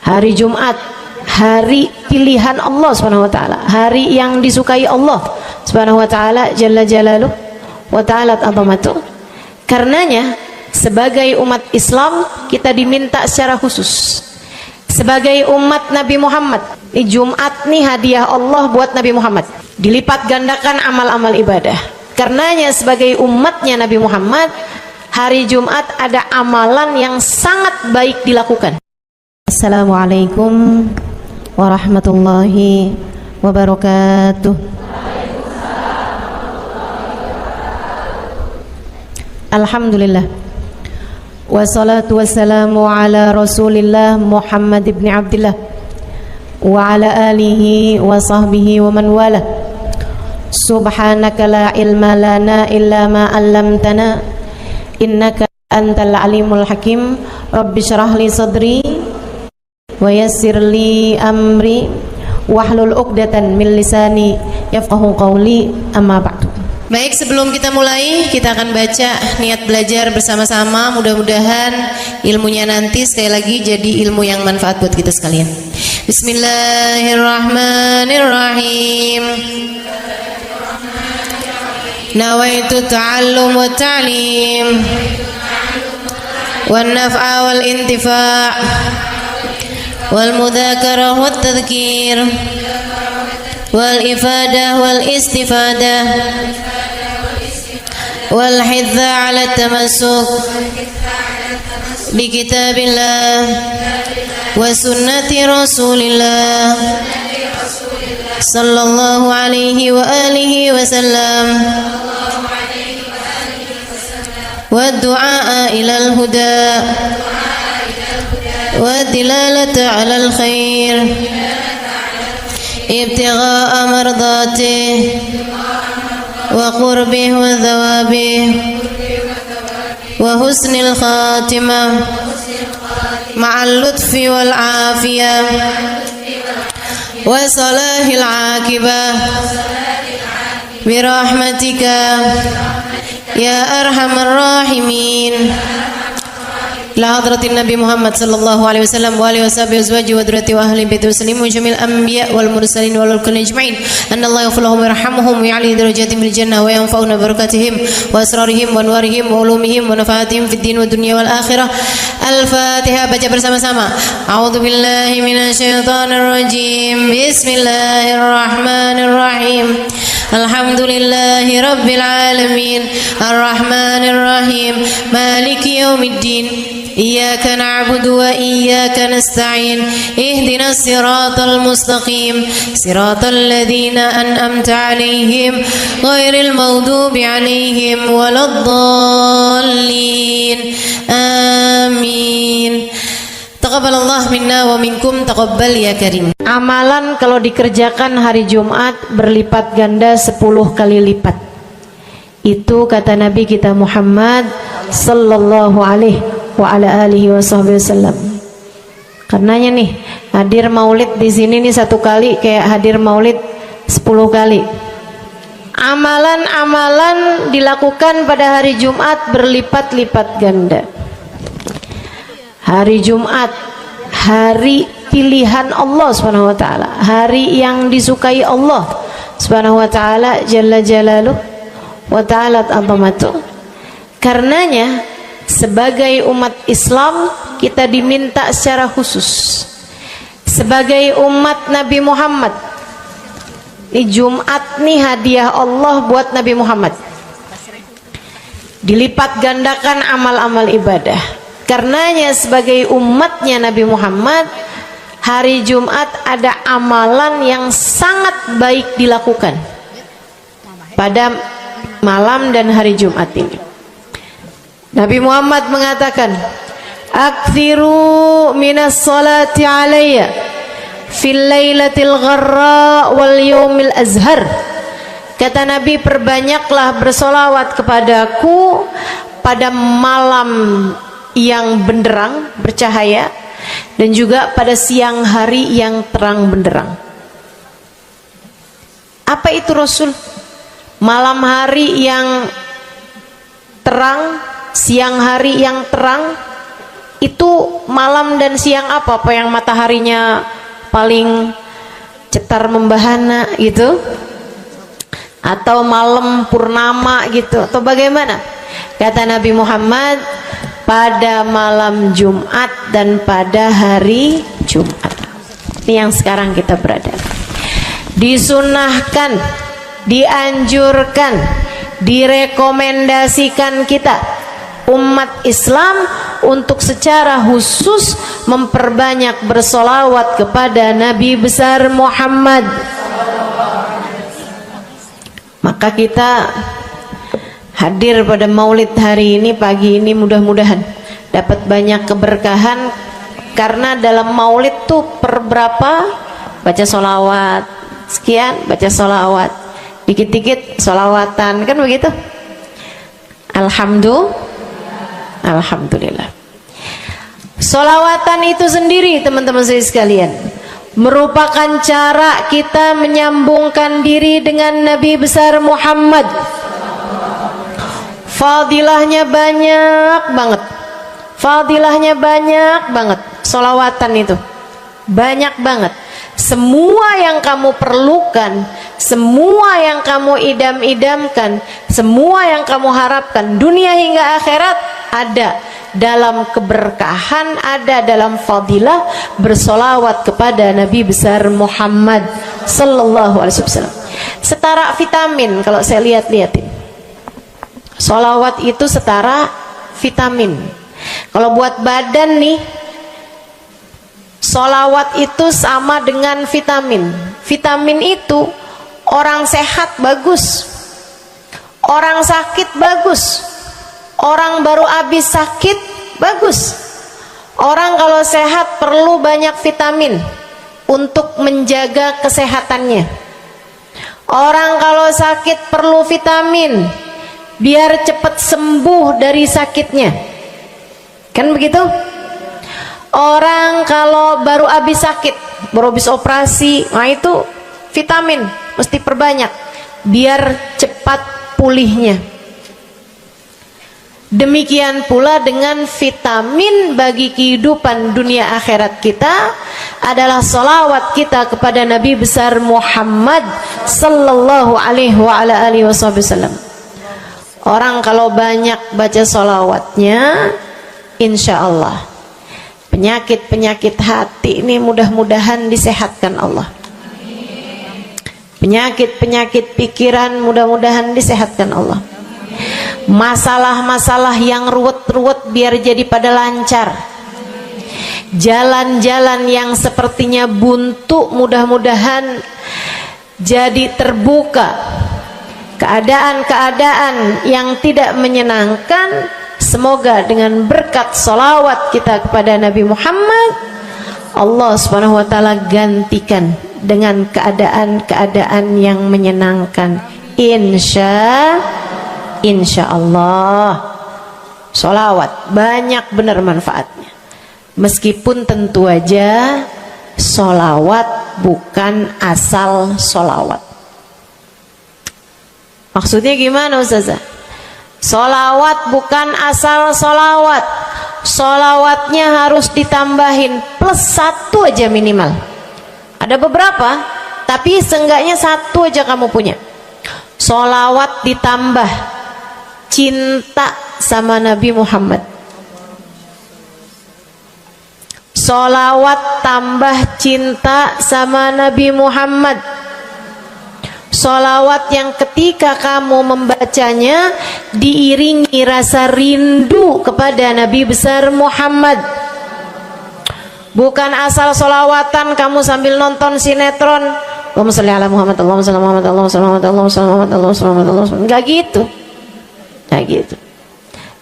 Hari Jumat, hari pilihan Allah Subhanahu wa taala, hari yang disukai Allah Subhanahu wa taala jalla jalaluh wa ta'ala azamatu. Karenanya sebagai umat Islam kita diminta secara khusus sebagai umat Nabi Muhammad, di Jumat nih hadiah Allah buat Nabi Muhammad, dilipat gandakan amal-amal ibadah. Karenanya sebagai umatnya Nabi Muhammad, hari Jumat ada amalan yang sangat baik dilakukan. Assalamualaikum warahmatullahi wabarakatuh. Alhamdulillah, wassalatu wassalamu ala Rasulillah Muhammad ibn Abdillah wa ala alihi wa sahbihi wa man wala. Subhanaka la ilma lana illa ma 'allamtana innaka antal alimul hakim. Rabbi shrah li sadri wa yassir li amri wahlul 'uqdatan min lisani yafqahu qawli, amma ba'du. Baik, sebelum kita mulai, kita akan baca niat belajar bersama-sama. Mudah-mudahan ilmunya nanti sekali lagi jadi ilmu yang manfaat buat kita sekalian. Bismillahirrahmanirrahim. Nawaitu ta'allum wa ta'lim wan naf'a wal intifa' wal mudzakarah wat tadhkir wal ifadah wal istifadah wal hidza 'ala tamassuk bi kitabillah wa sunnati rasulillah sallallahu alaihi wa alihi wasallam wa du'a ila al-huda wa dilalata 'ala al-khair ibtigha'a mardatih wa qurbih wa thawabih wa husnil khatimah ma'al lutfi wal afiyah wa salahil aqibah birahmatika ya arhamar rahimin. La hadratin Nabi Muhammad sallallahu alaihi wasallam wa alihi washabihi azwaji wa dzurriyyati wa ahli baiti muslimin jamil anbiya wal mursalin wal kulli ajma'in. Anallahu yaghfiruhum wa yarhamuhum wa ya'li darajatihim fil jannah wa yanfa'una barakatihim wa asrarihim wa anwarihim wa ulumihim wa nafaatihim fid din wa dunya wal akhirah. Al-Fatihah, baca bersama-sama. A'udzu billahi minasyaitonir rajim. Bismillahirrahmanirrahim. Alhamdulillahi rabbil alamin arrahmanir rahim maliki yaumiddin iyyaka na'budu wa iyyaka nasta'in ihdinas siratal mustaqim siratal ladzina an'amta 'alaihim ghairil maghdubi 'alaihim waladdallin. Amin. Taqabbalallah minna wa minkum, taqabbal ya karim. Amalan kalau dikerjakan hari Jumat berlipat ganda 10 kali lipat. Itu kata Nabi kita Muhammad sallallahu alaihi wa ala alihi wasallam. Karenanya nih, hadir maulid di sini nih 1 kali kayak hadir maulid 10 kali. Amalan-amalan dilakukan pada hari Jumat berlipat-lipat ganda. Hari Jumat, hari pilihan Allah Subhanahu wa taala, hari yang disukai Allah Subhanahu wa taala jalla jalaluh wa ta'ala azamatu. Karenanya sebagai umat Islam kita diminta secara khusus sebagai umat Nabi Muhammad, di Jumat nih hadiah Allah buat Nabi Muhammad, dilipat gandakan amal-amal ibadah. Karenanya sebagai umatnya Nabi Muhammad, hari Jumat ada amalan yang sangat baik dilakukan pada malam dan hari Jumat ini. Nabi Muhammad mengatakan, "Aktsiru minas salati alayya fil lailatil gharra wal yaumil azhar." Kata Nabi, perbanyaklah bersolawat kepadaku pada malam yang benderang, bercahaya, dan juga pada siang hari yang terang benderang. Apa itu Rasul? Malam hari yang terang, siang hari yang terang, Itu malam dan siang apa yang mataharinya paling cetar membahana gitu, atau malam purnama gitu, atau bagaimana? Kata Nabi Muhammad, pada malam Jumat dan pada hari Jumat. Ini yang sekarang kita berada. Disunahkan, dianjurkan, direkomendasikan kita umat Islam untuk secara khusus memperbanyak bersolawat kepada Nabi besar Muhammad. Maka kita hadir pada maulid hari ini, pagi ini, mudah-mudahan dapat banyak keberkahan, karena dalam maulid tuh per berapa baca solawat sekian, baca solawat dikit-dikit, solawatan, kan begitu. Alhamdulillah. Solawatan itu sendiri, teman-teman saya sekalian, merupakan cara kita menyambungkan diri dengan Nabi besar Muhammad. Fadilahnya banyak banget, fadilahnya banyak banget. Solawatan itu banyak banget. Semua yang kamu perlukan, semua yang kamu idam-idamkan, semua yang kamu harapkan, dunia hingga akhirat, ada dalam keberkahan, ada dalam fadilah bersolawat kepada Nabi besar Muhammad sallallahu alaihi wasallam. Setara vitamin, kalau saya lihat-lihatin, solawat itu setara vitamin. Kalau buat badan nih, solawat itu sama dengan vitamin. Vitamin itu orang sehat bagus, orang sakit bagus, orang baru habis sakit bagus. Orang kalau sehat perlu banyak vitamin untuk menjaga kesehatannya. Orang kalau sakit perlu vitamin biar cepat sembuh dari sakitnya, kan begitu? Orang kalau baru habis sakit, baru habis operasi, nah itu vitamin mesti perbanyak biar cepat pulihnya. Demikian pula dengan vitamin bagi kehidupan dunia akhirat kita adalah salawat kita kepada Nabi besar Muhammad sallallahu alaihi wasallam. Orang kalau banyak baca salawatnya, insya Allah penyakit-penyakit hati ini mudah-mudahan disehatkan Allah. Penyakit-penyakit pikiran mudah-mudahan disehatkan Allah. Masalah-masalah yang ruwet-ruwet biar jadi pada lancar. Jalan-jalan yang sepertinya buntu mudah-mudahan jadi terbuka. Keadaan-keadaan yang tidak menyenangkan, semoga dengan berkat salawat kita kepada Nabi Muhammad, Allah subhanahu wa ta'ala gantikan dengan keadaan-keadaan yang menyenangkan. Insya Allah. Salawat banyak benar manfaatnya. Meskipun tentu aja salawat bukan asal salawat. Maksudnya gimana Ustazah? Salawat bukan asal salawat. Salawatnya harus ditambahin plus 1 aja minimal. Ada beberapa, tapi seenggaknya 1 aja kamu punya. Salawat ditambah cinta sama Nabi Muhammad. Salawat tambah cinta sama Nabi Muhammad. Salawat yang ketika kamu membacanya diiringi rasa rindu kepada Nabi besar Muhammad. Bukan asal salawatan kamu sambil nonton sinetron, Allahumma sholli ala Muhammad, Allahumma sholli ala Muhammad, Allahumma sholli ala Muhammad, Allahumma sholli ala Muhammad, Allahumma sholli ala Muhammad. Enggak gitu. Enggak gitu.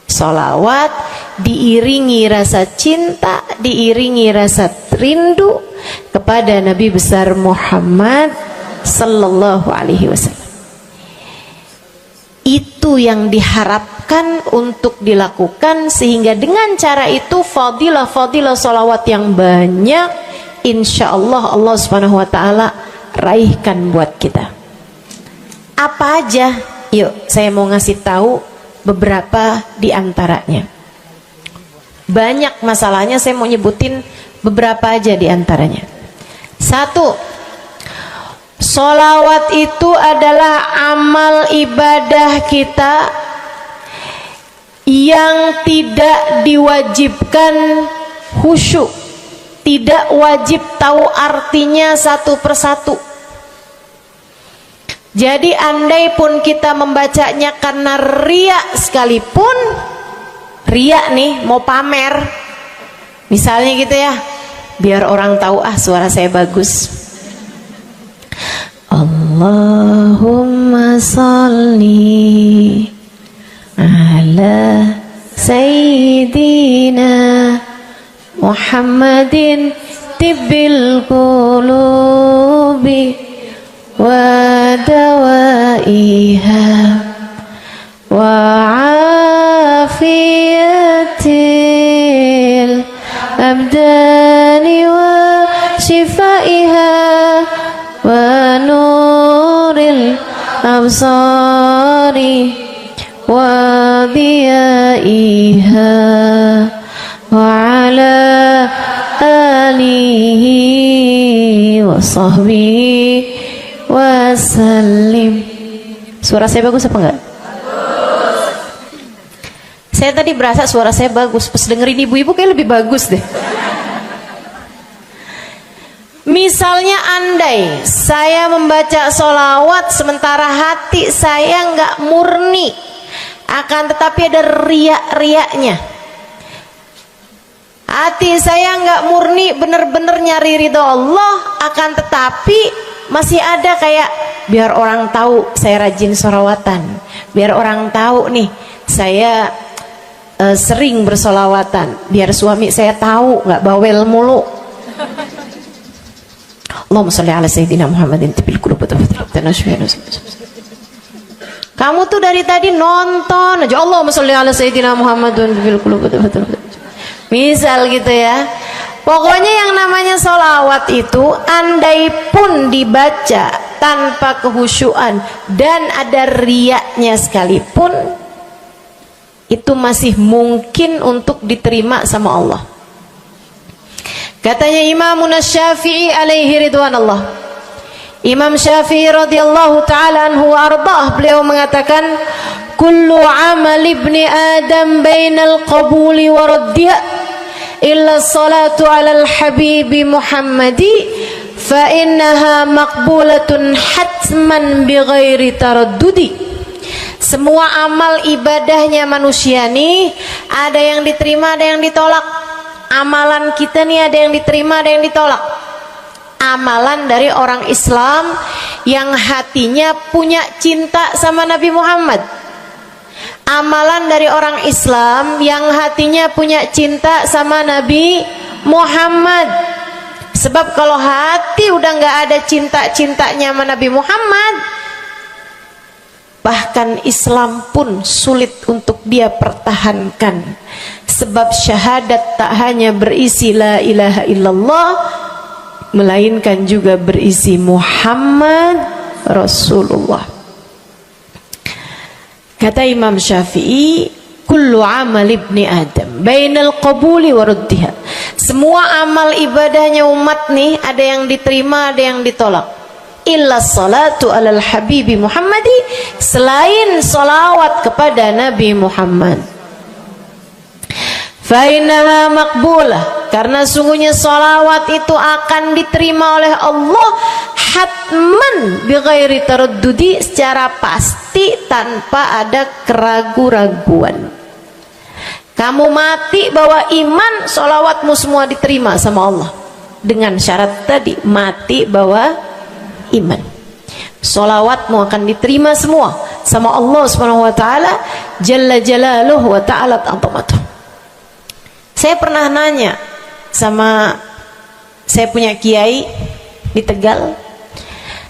Salawat diiringi rasa cinta, diiringi rasa rindu kepada Nabi besar Muhammad sallallahu alaihi wasallam. Itu yang diharapkan untuk dilakukan, sehingga dengan cara itu fadilah-fadilah salawat yang banyak insya Allah Allah subhanahu wa ta'ala raihkan buat kita. Apa aja? Yuk saya mau ngasih tahu beberapa di antaranya. banyak masalahnya. Saya mau nyebutin beberapa aja di antaranya. Satu, sholawat itu adalah amal ibadah kita yang tidak diwajibkan khusyuk, tidak wajib tahu artinya satu persatu. Jadi andai pun kita membacanya karena riya sekalipun, riya nih mau pamer, misalnya gitu ya, biar orang tahu suara saya bagus. Allahumma sholli ala sayyidina Muhammadin tibbil qulubi wa dawaiha wa afiyatil abdani wa shifaiha wa nuril absari wa diyaiha wa ala alihi wa sahbihi wasallim. Suara saya bagus apa enggak? Bagus. Saya tadi berasa suara saya bagus, pas dengerin ibu-ibu kayak lebih bagus deh. Misalnya andai saya membaca sholawat sementara hati saya nggak murni, akan tetapi ada riak-riaknya. Hati saya nggak murni bener-bener nyari ridho Allah, akan tetapi masih ada kayak biar orang tahu saya rajin sholawatan, biar orang tahu nih saya sering bersolawatan, biar suami saya tahu nggak bawel mulu. Allahumma sholli ala sayyidina Muhammadin tibil qulubi. Kamu tuh dari tadi nonton aja Allahumma sholli ala sayyidina Muhammadin tibil qulubi. Misal gitu ya. Pokoknya yang namanya sholawat itu andai pun dibaca tanpa kehusyuan dan ada riaknya sekalipun, itu masih mungkin untuk diterima sama Allah. Katanya Imam Syafi'i alaihi ridwanallah, Imam Syafi'i radhiyallahu ta'ala anhu wa ardhah, beliau mengatakan kullu amal ibni adam bainal qabuli wa raddiya illa salatu alal habibi Muhammadi fa innaha maqbulatun hatman bighairi taraddudi. Semua amal ibadahnya manusia nih ada yang diterima, ada yang ditolak. Amalan kita nih ada yang diterima, ada yang ditolak. Amalan dari orang Islam yang hatinya punya cinta sama Nabi Muhammad, amalan dari orang Islam yang hatinya punya cinta sama Nabi Muhammad. Sebab kalau hati udah nggak ada cinta-cintanya sama Nabi Muhammad, bahkan Islam pun sulit untuk dia pertahankan. Sebab syahadat tak hanya berisi la ilaha illallah, melainkan juga berisi Muhammad Rasulullah. Kata Imam Syafi'i, kullu amal ibni adam bainal qabuli wa raddiha. Semua amal ibadahnya umat nih ada yang diterima, ada yang ditolak. Illa salatu alal habibi Muhammadi, selain salawat kepada Nabi Muhammad. Fa innaha maqbulah, karena sungguhnya salawat itu akan diterima oleh Allah hatman bighairi taraddudi, secara pasti tanpa ada keraguan-raguan. Kamu mati bawa iman, salawatmu semua diterima sama Allah. Dengan syarat tadi, mati bawa iman, salawatmu akan diterima semua sama Allah Subhanahu wa taala jalla jalaluhu wa ta'alat 'azamatuh. Saya pernah nanya sama saya punya kiai di Tegal.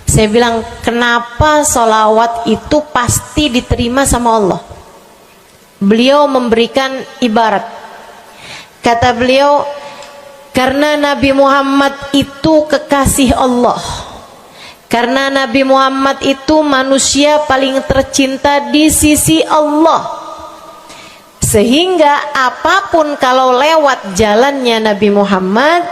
Saya bilang, kenapa sholawat itu pasti diterima sama Allah? Beliau memberikan ibarat. Kata beliau, karena Nabi Muhammad itu kekasih Allah. Karena Nabi Muhammad itu manusia paling tercinta di sisi Allah. Sehingga apapun kalau lewat jalannya Nabi Muhammad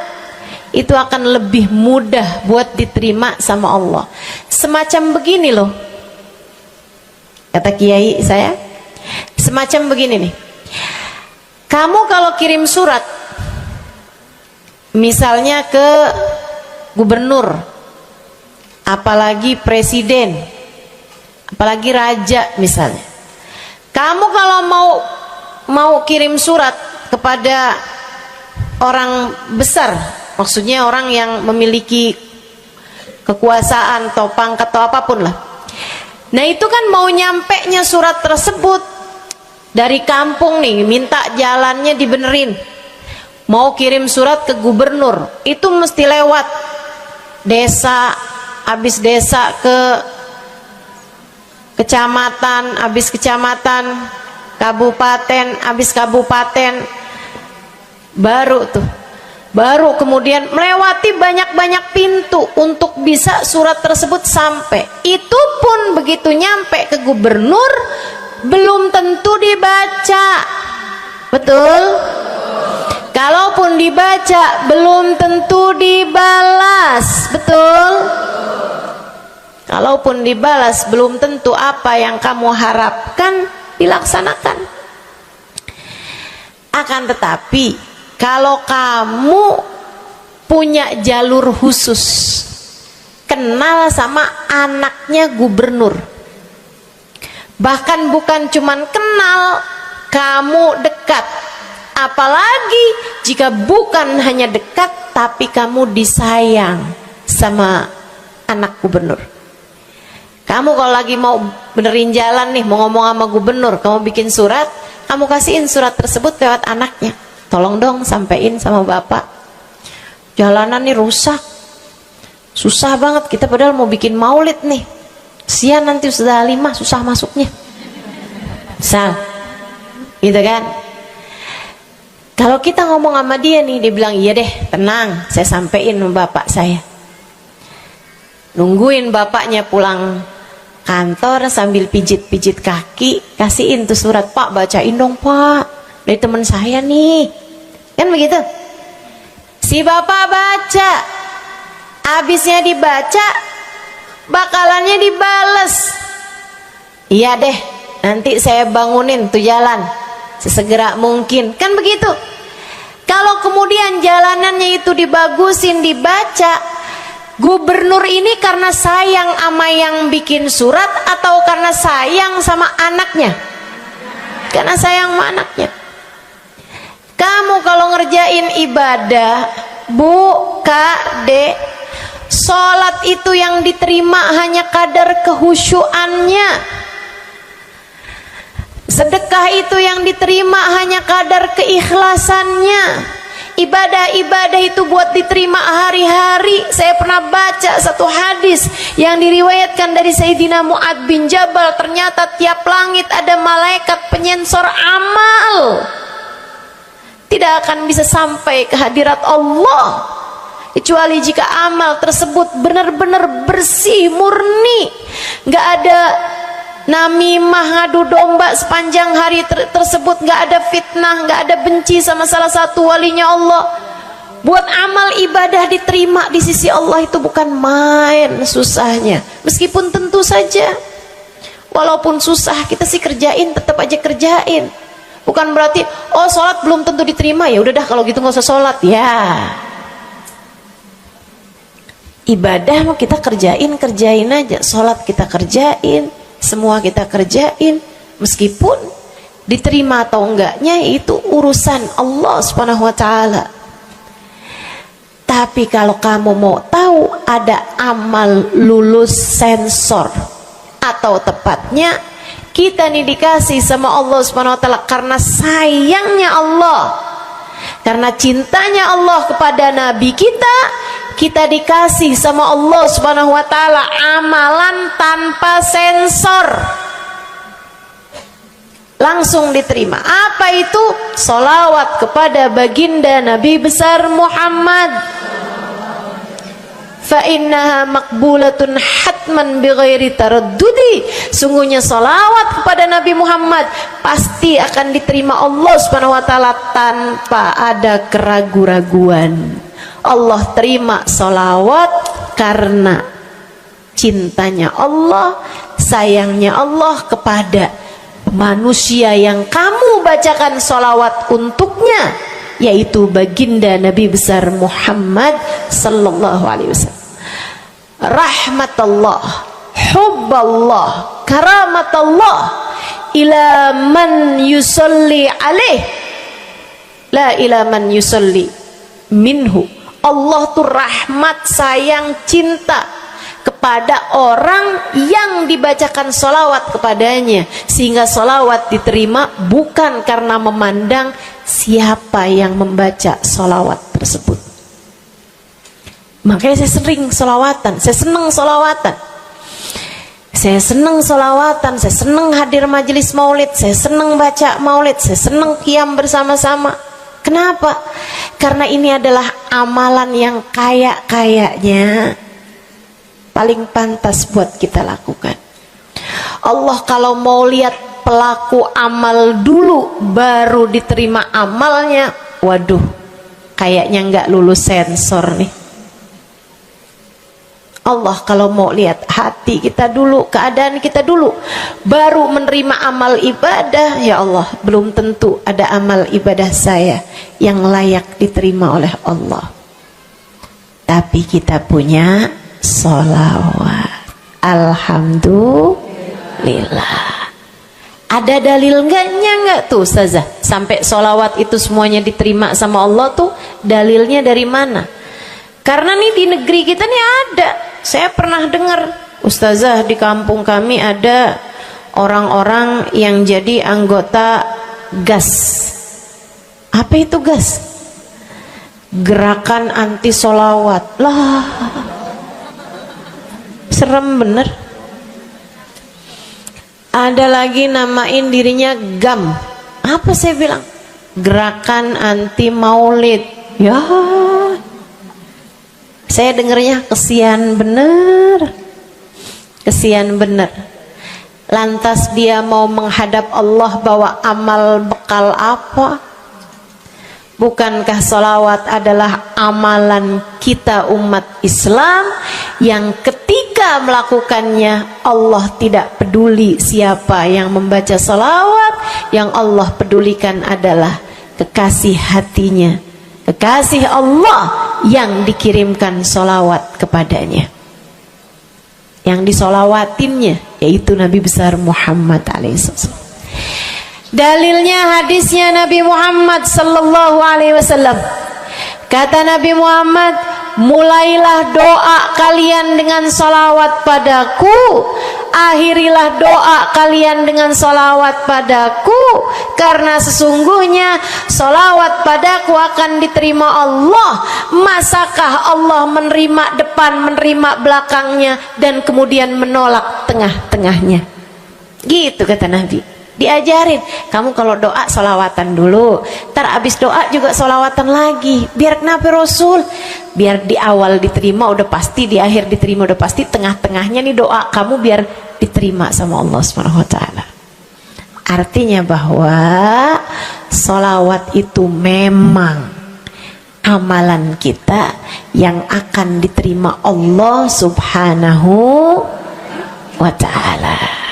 itu akan lebih mudah buat diterima sama Allah. Semacam begini loh, kata kiai saya, semacam begini nih. Kamu kalau kirim surat misalnya ke gubernur, apalagi presiden, apalagi raja misalnya, kamu kalau mau kirim surat kepada orang besar, maksudnya orang yang memiliki kekuasaan atau pangkat atau apapun lah, nah itu kan mau nyampe nya surat tersebut dari kampung nih, minta jalannya dibenerin, mau kirim surat ke gubernur, itu mesti lewat desa, habis desa ke kecamatan, habis kecamatan, kabupaten, habis kabupaten, baru kemudian melewati banyak-banyak pintu untuk bisa surat tersebut sampai. Itu pun begitu nyampe ke gubernur belum tentu dibaca, betul? Kalaupun dibaca belum tentu dibalas, betul? Kalaupun dibalas belum tentu apa yang kamu harapkan dilaksanakan. Akan tetapi kalau kamu punya jalur khusus, kenal sama anaknya gubernur, bahkan bukan cuman kenal, kamu dekat, apalagi jika bukan hanya dekat tapi kamu disayang sama anak gubernur. Kamu kalau lagi mau benerin jalan nih, mau ngomong sama gubernur, kamu bikin surat, kamu kasihin surat tersebut lewat anaknya, tolong dong sampein sama bapak, jalanan nih rusak, susah banget, kita padahal mau bikin maulid nih, sian nanti sudah 5 susah masuknya, misal gitu kan. Kalau kita ngomong sama dia nih, dia bilang iya deh, tenang, saya sampein sama bapak saya. Nungguin bapaknya pulang kantor sambil pijit-pijit kaki, kasihin tuh surat, Pak bacain dong Pak, dari teman saya nih, kan begitu. Si bapak baca, abisnya dibaca, bakalannya dibales, iya deh, nanti saya bangunin tuh jalan sesegera mungkin, kan begitu. Kalau kemudian jalanannya itu dibagusin, dibaca, gubernur ini karena sayang sama yang bikin surat atau karena sayang sama anaknya? Karena sayang sama anaknya. Kamu kalau ngerjain ibadah, Bu, Kak, Dek, sholat itu yang diterima hanya kadar kehusyuannya. Sedekah itu yang diterima hanya kadar keikhlasannya. Ibadah-ibadah itu buat diterima hari-hari. Saya pernah baca satu hadis yang diriwayatkan dari Sayyidina Mu'ad bin Jabal, ternyata tiap langit ada malaikat penyensor amal, tidak akan bisa sampai ke hadirat Allah kecuali jika amal tersebut benar-benar bersih, murni, nggak ada namimah, ngadu domba sepanjang hari tersebut, nggak ada fitnah, nggak ada benci sama salah satu walinya Allah. Buat amal ibadah diterima di sisi Allah itu bukan main susahnya. Meskipun tentu saja walaupun susah kita sih kerjain, tetap aja kerjain. Bukan berarti oh sholat belum tentu diterima, ya udah dah kalau gitu nggak usah sholat ya. Ibadah mau kita kerjain aja, sholat kita kerjain, semua kita kerjain, meskipun diterima atau enggaknya itu urusan Allah Subhanahu wa taala. Tapi kalau kamu mau tahu, ada amal lulus sensor, atau tepatnya kita nih dikasih sama Allah Subhanahu wa taala karena sayangnya Allah, karena cintanya Allah kepada nabi kita, kita dikasih sama Allah Subhanahu wa taala amalan tanpa sensor, langsung diterima. Apa itu? Sholawat kepada baginda Nabi besar Muhammad. fa innaha maqbulatun hatman bighairi taraddudi. Sungguhnya salawat kepada Nabi Muhammad pasti akan diterima Allah Subhanahu wa taala tanpa ada keraguan-raguan. Allah terima salawat karena cintanya Allah, sayangnya Allah kepada manusia yang kamu bacakan salawat untuknya, yaitu baginda Nabi besar Muhammad sallallahu alaihi wasallam. Rahmatullah, hubballah, karamatullah ila man yusalli alaih, la ila man yusalli minhu. Allah tuh rahmat, sayang, cinta kepada orang yang dibacakan salawat kepadanya, sehingga salawat diterima bukan karena memandang siapa yang membaca salawat tersebut. Makanya saya sering salawatan, saya senang salawatan, saya senang salawatan, saya senang hadir majelis maulid, saya senang baca maulid, saya senang qiyam bersama-sama. Kenapa? Karena ini adalah amalan yang kayaknya paling pantas buat kita lakukan. Allah kalau mau lihat pelaku amal dulu baru diterima amalnya, waduh, kayaknya nggak lulus sensor nih. Allah kalau mau lihat hati kita dulu, keadaan kita dulu, baru menerima amal ibadah, ya Allah, belum tentu ada amal ibadah saya yang layak diterima oleh Allah. Tapi kita punya sholawat, alhamdulillah. Ada dalil nggak tuh Ustazah sampai sholawat itu semuanya diterima sama Allah tuh? Dalilnya dari mana? Karena nih di negeri kita nih ada, saya pernah dengar Ustazah, di kampung kami ada orang-orang yang jadi anggota GAS. Apa itu GAS? Gerakan anti sholawat. Lah, serem bener. Ada lagi namain dirinya GAM. Apa saya bilang? Gerakan anti maulid. Ya, saya dengernya kesian bener, kesian bener. Lantas dia mau menghadap Allah bawa amal bekal apa? Bukankah salawat adalah amalan kita umat Islam yang ketika melakukannya Allah tidak peduli siapa yang membaca salawat, yang Allah pedulikan adalah kekasih hatinya, kekasih Allah yang dikirimkan salawat kepadanya, yang disolawatinnya yaitu Nabi besar Muhammad alaihissalam. Dalilnya hadisnya Nabi Muhammad sallallahu alaihi wasallam. Kata Nabi Muhammad, mulailah doa kalian dengan salawat padaku, akhirilah doa kalian dengan salawat padaku, karena sesungguhnya salawat padaku akan diterima Allah. Masakah Allah menerima depan, menerima belakangnya, dan kemudian menolak tengah-tengahnya? Gitu kata Nabi. Diajarin, kamu kalau doa salawatan dulu, ntar abis doa juga salawatan lagi. Biar kenapa Rasul? Biar di awal diterima udah pasti, di akhir diterima udah pasti, tengah-tengahnya nih doa kamu biar diterima sama Allah Subhanahu wa taala. Artinya bahwa salawat itu memang amalan kita yang akan diterima Allah Subhanahu wa taala.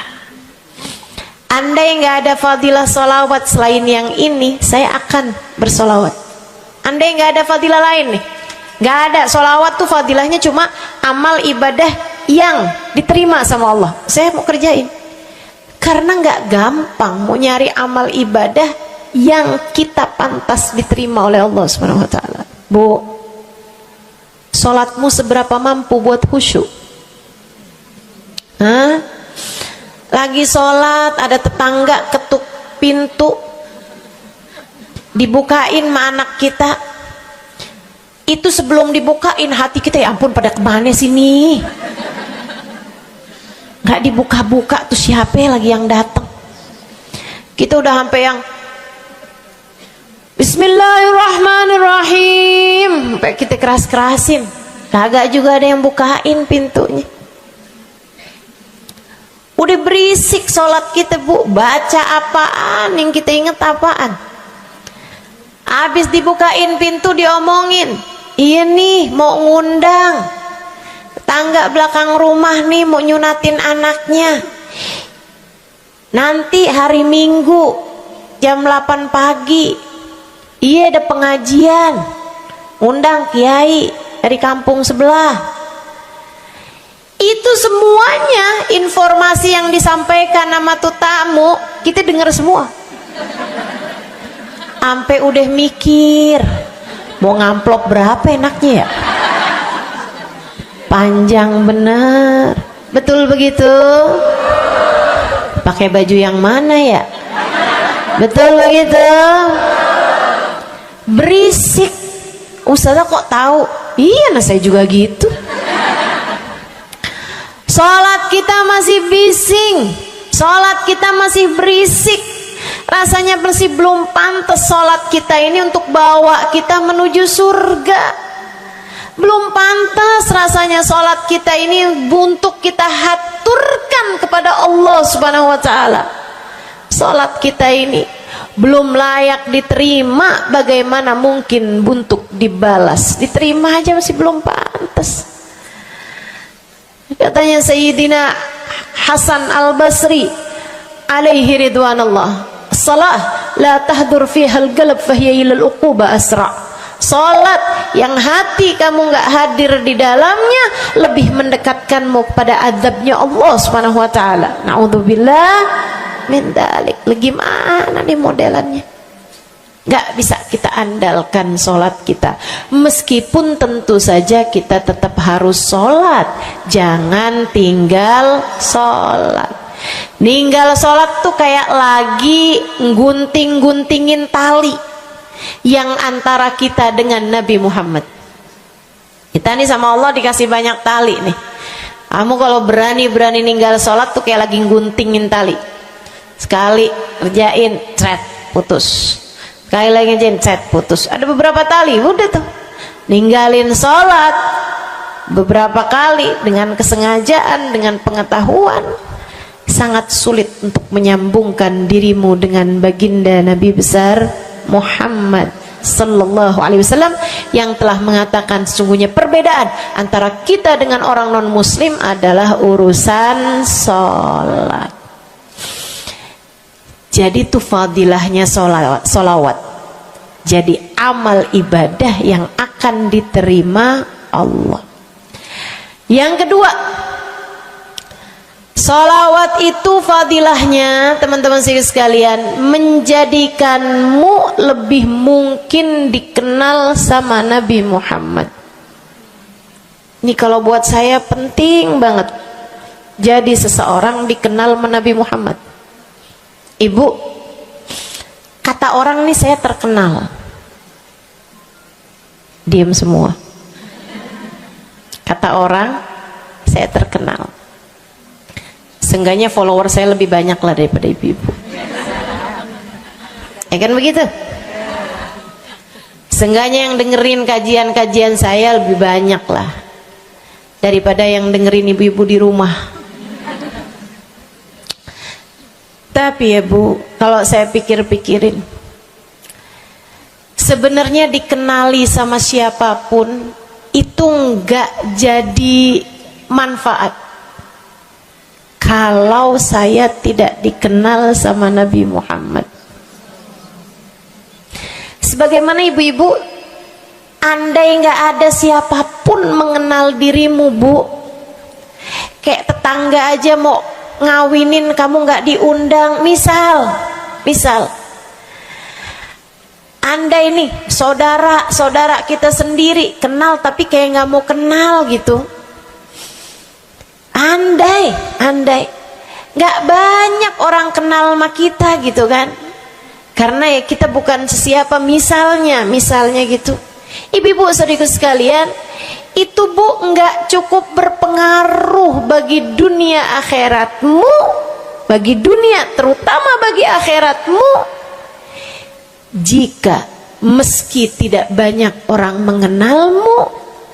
Andai nggak ada fadilah salawat selain yang ini, saya akan bersolawat. Andai nggak ada fadilah lain nih, nggak ada salawat tuh fadilahnya cuma amal ibadah yang diterima sama Allah, saya mau kerjain. Karena nggak gampang mau nyari amal ibadah yang kita pantas diterima oleh Allah Subhanahu wa taala. Bu, sholatmu seberapa mampu buat khusyuk? Hah? Lagi sholat ada tetangga ketuk pintu, dibukain sama anak kita. Itu sebelum dibukain hati kita, ya ampun pada kemana sini? Gak dibuka-buka tuh siapa lagi yang datang? Kita udah sampai yang Bismillahirrahmanirrahim, sampai kita keras-kerasin. kagak juga ada yang bukain pintunya. Udah berisik sholat kita Bu, baca apaan, yang kita inget apaan. Habis dibukain pintu diomongin, iya nih mau ngundang tangga belakang rumah nih, mau nyunatin anaknya nanti hari Minggu jam 8 pagi, iya ada pengajian, undang kiai dari kampung sebelah. Itu semuanya informasi yang disampaikan sama tuh tamu kita dengar semua. Sampai udah mikir mau ngamplop berapa enaknya ya, panjang bener, betul begitu? Pakai baju yang mana ya, betul begitu? Berisik. Ustazah kok tahu? Iya, nah saya juga gitu. Sholat kita masih bising, sholat kita masih berisik, rasanya masih belum pantas sholat kita ini untuk bawa kita menuju surga. Belum pantas rasanya sholat kita ini untuk kita haturkan kepada Allah Subhanahu wa Ta'ala. Sholat kita ini belum layak diterima, bagaimana mungkin untuk dibalas? Diterima aja masih belum pantas. Katanya Sayyidina Hasan Al-Basri alaihi ridwanallah, salah la tahdur fiha al-qalb fahiya ila al-uquba asra. Salat yang hati kamu nggak hadir di dalamnya lebih mendekatkanmu kepada azabnya Allah Subhanahu wa Ta'ala. Naudzubillah min dzalik. Gimana nih modelannya? Gak bisa kita andalkan sholat kita, meskipun tentu saja kita tetap harus sholat. Jangan tinggal sholat. Ninggal sholat tuh kayak lagi gunting-guntingin tali yang antara kita dengan Nabi Muhammad. Kita nih sama Allah dikasih banyak tali nih. Kamu kalau berani-berani ninggal sholat tuh kayak lagi guntingin tali. Sekali kerjain, cret, putus. Sekali lagi jencet, putus. Ada beberapa tali, udah tuh ninggalin sholat beberapa kali dengan kesengajaan, dengan pengetahuan, sangat sulit untuk menyambungkan dirimu dengan baginda Nabi besar Muhammad Sallallahu Alaihi Wasallam yang telah mengatakan sesungguhnya perbedaan antara kita dengan orang non muslim adalah urusan sholat. Jadi itu fadilahnya solawat. Jadi amal ibadah yang akan diterima Allah. Yang kedua, solawat itu fadilahnya teman-teman sekalian menjadikanmu lebih mungkin dikenal sama Nabi Muhammad. Ini kalau buat saya penting banget. Jadi seseorang dikenal sama Nabi Muhammad. Ibu, kata orang nih saya terkenal. Diam semua. Kata orang saya terkenal. Seenggaknya follower saya lebih banyak lah daripada ibu-ibu. Ya kan begitu? Seenggaknya yang dengerin kajian-kajian saya lebih banyak lah daripada yang dengerin ibu-ibu di rumah. Tapi ya Bu, kalau saya pikir-pikirin, sebenarnya dikenali sama siapapun itu enggak jadi manfaat kalau saya tidak dikenal sama Nabi Muhammad. Sebagaimana ibu-ibu, andai enggak ada siapapun mengenal dirimu Bu, kayak tetangga aja mau ngawinin kamu nggak diundang, misal andai nih saudara kita sendiri kenal tapi kayak nggak mau kenal gitu, andai nggak banyak orang kenal sama kita gitu kan, karena ya kita bukan sesiapa, misalnya gitu. Ibu-ibu saudaraku sekalian, itu Bu nggak cukup berpengaruh bagi dunia akhiratmu, bagi dunia terutama bagi akhiratmu, jika meski tidak banyak orang mengenalmu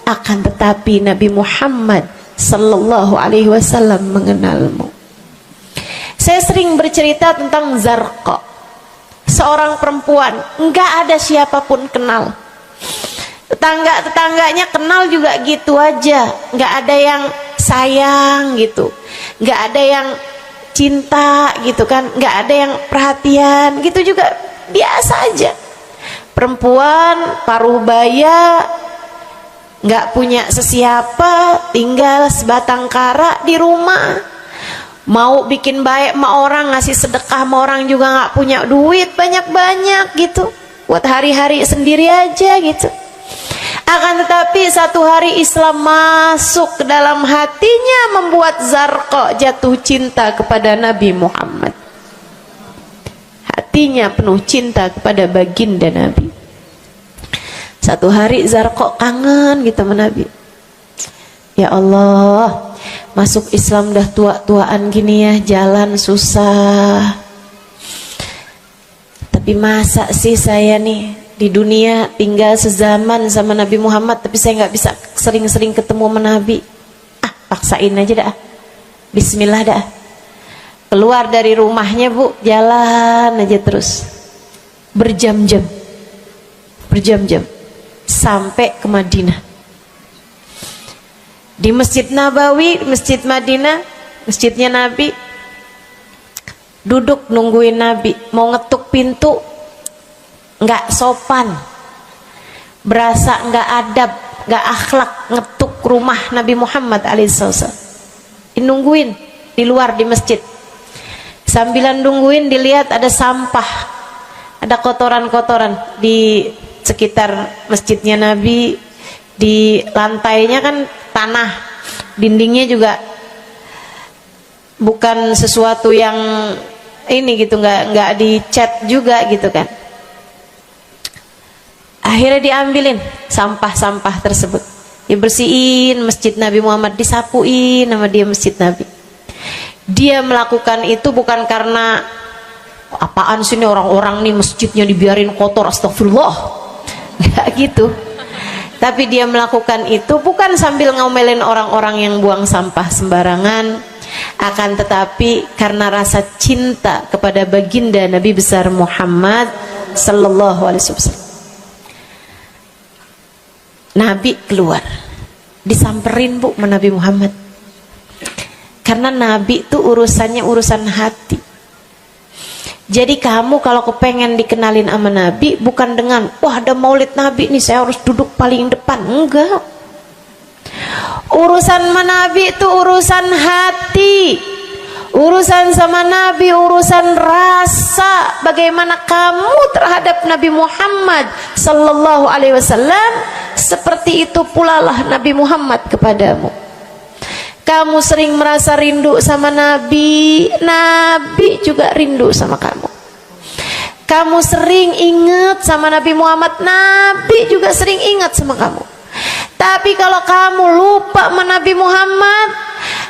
akan tetapi Nabi Muhammad sallallahu alaihi wasallam mengenalmu. Saya sering bercerita tentang Zarqa, seorang perempuan, enggak ada siapapun kenal. Tetangga-tetangganya kenal juga gitu aja, enggak ada yang sayang gitu, enggak ada yang cinta gitu kan, enggak ada yang perhatian gitu, juga biasa aja. Perempuan paruh baya, nggak punya sesiapa, tinggal sebatang kara di rumah. Mau bikin baik sama orang, ngasih sedekah sama orang juga nggak punya duit banyak-banyak gitu, buat hari-hari sendiri aja gitu. Akan tetapi satu hari Islam masuk ke dalam hatinya, membuat Zarqa jatuh cinta kepada Nabi Muhammad. Hatinya penuh cinta kepada baginda Nabi. Satu hari Zarqa kangen gitu sama Nabi. Ya Allah, masuk Islam dah tua-tuaan gini ya, jalan susah. Tapi masa sih saya nih di dunia tinggal sezaman sama Nabi Muhammad, tapi saya nggak bisa sering-sering ketemu sama Nabi. Paksain aja dah. Bismillah dah. Keluar dari rumahnya bu, jalan aja terus berjam-jam sampai ke Madinah. Di Masjid Nabawi, Masjid Madinah, masjidnya Nabi, duduk nungguin Nabi. Mau ngetuk pintu nggak sopan, berasa nggak adab, nggak akhlak, ngetuk rumah Nabi Muhammad alaihissalam. Nungguin di luar di masjid. Sambilan nungguin dilihat ada sampah, ada kotoran-kotoran di sekitar masjidnya Nabi. Di lantainya kan tanah, dindingnya juga bukan sesuatu yang ini gitu, nggak dicat juga gitu kan. Akhirnya diambilin sampah-sampah tersebut, dibersihin masjid Nabi Muhammad, disapuin sama dia masjid Nabi. Dia melakukan itu bukan karena apaan sih ini orang-orang nih masjidnya dibiarin kotor, astagfirullah, nggak gitu. Tapi dia melakukan itu bukan sambil ngomelin orang-orang yang buang sampah sembarangan, akan tetapi karena rasa cinta kepada baginda Nabi besar Muhammad sallallahu alaihi wasallam. Nabi keluar, disamperin bu sama Nabi Muhammad. Karena Nabi itu urusannya urusan hati. Jadi kamu kalau kepengen dikenalin sama Nabi, bukan dengan wah ada maulid Nabi nih saya harus duduk paling depan, enggak. Urusan sama Nabi itu urusan hati. Urusan sama Nabi urusan rasa, bagaimana kamu terhadap Nabi Muhammad sallallahu alaihi wasallam, seperti itu pula lah Nabi Muhammad kepadamu. Kamu sering merasa rindu sama Nabi, Nabi juga rindu sama kamu. Kamu sering ingat sama Nabi Muhammad, Nabi juga sering ingat sama kamu. Tapi kalau kamu lupa sama Nabi Muhammad,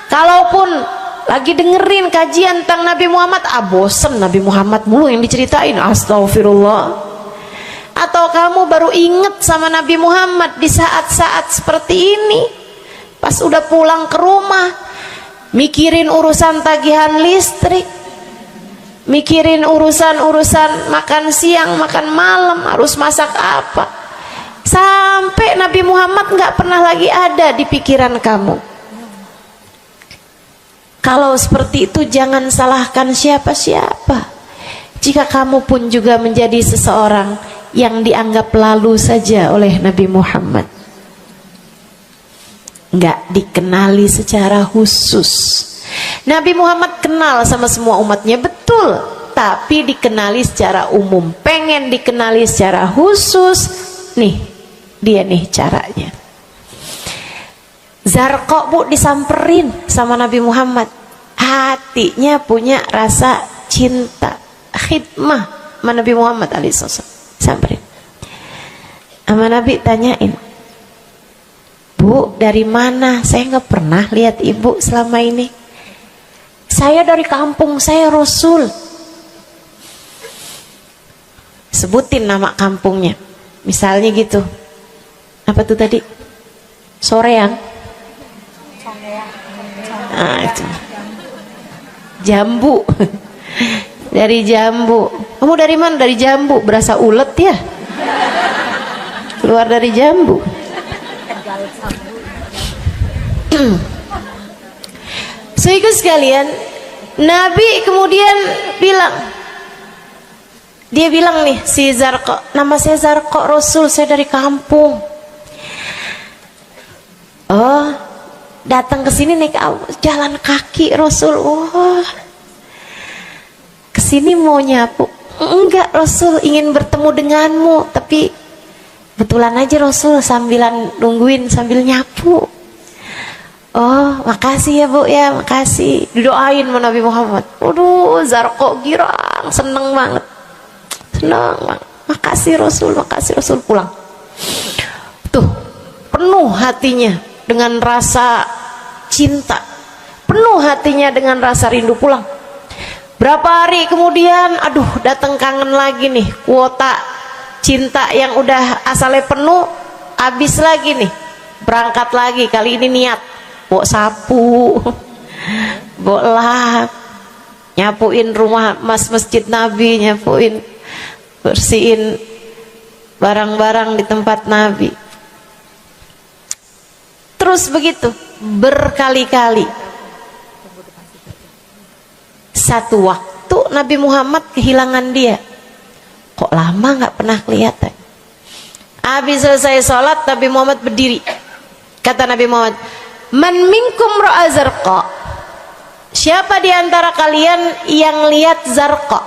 kalaupun lagi dengerin kajian tentang Nabi Muhammad, bosen Nabi Muhammad mulu yang diceritain, astagfirullah. Atau kamu baru ingat sama Nabi Muhammad di saat-saat seperti ini, pas udah pulang ke rumah, mikirin urusan tagihan listrik, mikirin urusan makan siang, makan malam, harus masak apa, sampai Nabi Muhammad nggak pernah lagi ada di pikiran kamu. Kalau seperti itu jangan salahkan siapa-siapa. Jika kamu pun juga menjadi seseorang yang dianggap lalu saja oleh Nabi Muhammad, nggak dikenali secara khusus. Nabi Muhammad kenal sama semua umatnya, betul, tapi dikenali secara umum. Pengen dikenali secara khusus, nih dia nih caranya. Zarqa bu disamperin sama Nabi Muhammad, hatinya punya rasa cinta, khidmah sama Nabi Muhammad alaihissalam. Samperin sama Nabi, tanyain, Bu, dari mana? Saya nggak pernah lihat ibu selama ini. Saya dari kampung, saya Rasul. Sebutin nama kampungnya. Misalnya gitu. Apa tuh tadi? Soreang. Nah, itu. Jambu. Dari jambu. Kamu dari mana? Dari jambu. Berasa ulet ya? Keluar dari jambu. Sehingga sekalian, Nabi kemudian bilang, dia bilang nih si Zarqa, nama saya Zarqa Rasul, saya dari kampung. Oh, datang ke sini naik jalan kaki Rasul. Oh, kesini mau nyapu? Enggak Rasul, ingin bertemu denganmu, tapi betulan aja Rasul sambilan nungguin sambil nyapu. Oh, makasih ya Bu ya, makasih. Didoain sama Nabi Muhammad. Waduh, Zarqa girang, seneng banget. Seneng banget. Makasih Rasul pulang. Tuh, penuh hatinya dengan rasa cinta. Penuh hatinya dengan rasa rindu pulang. Berapa hari kemudian, aduh datang kangen lagi nih. Kuota cinta yang udah asalnya penuh, habis lagi nih. Berangkat lagi, kali ini niat. Bawa sapu, bawa lap, nyapuin rumah masjid Nabi, nyapuin, bersihin barang-barang di tempat Nabi. Terus begitu berkali-kali. Satu waktu Nabi Muhammad kehilangan dia. Kok lama nggak pernah kelihatan. Habis selesai sholat, Nabi Muhammad berdiri. Kata Nabi Muhammad, man minkum ra'a Zarqa, siapa di antara kalian yang lihat Zarqa?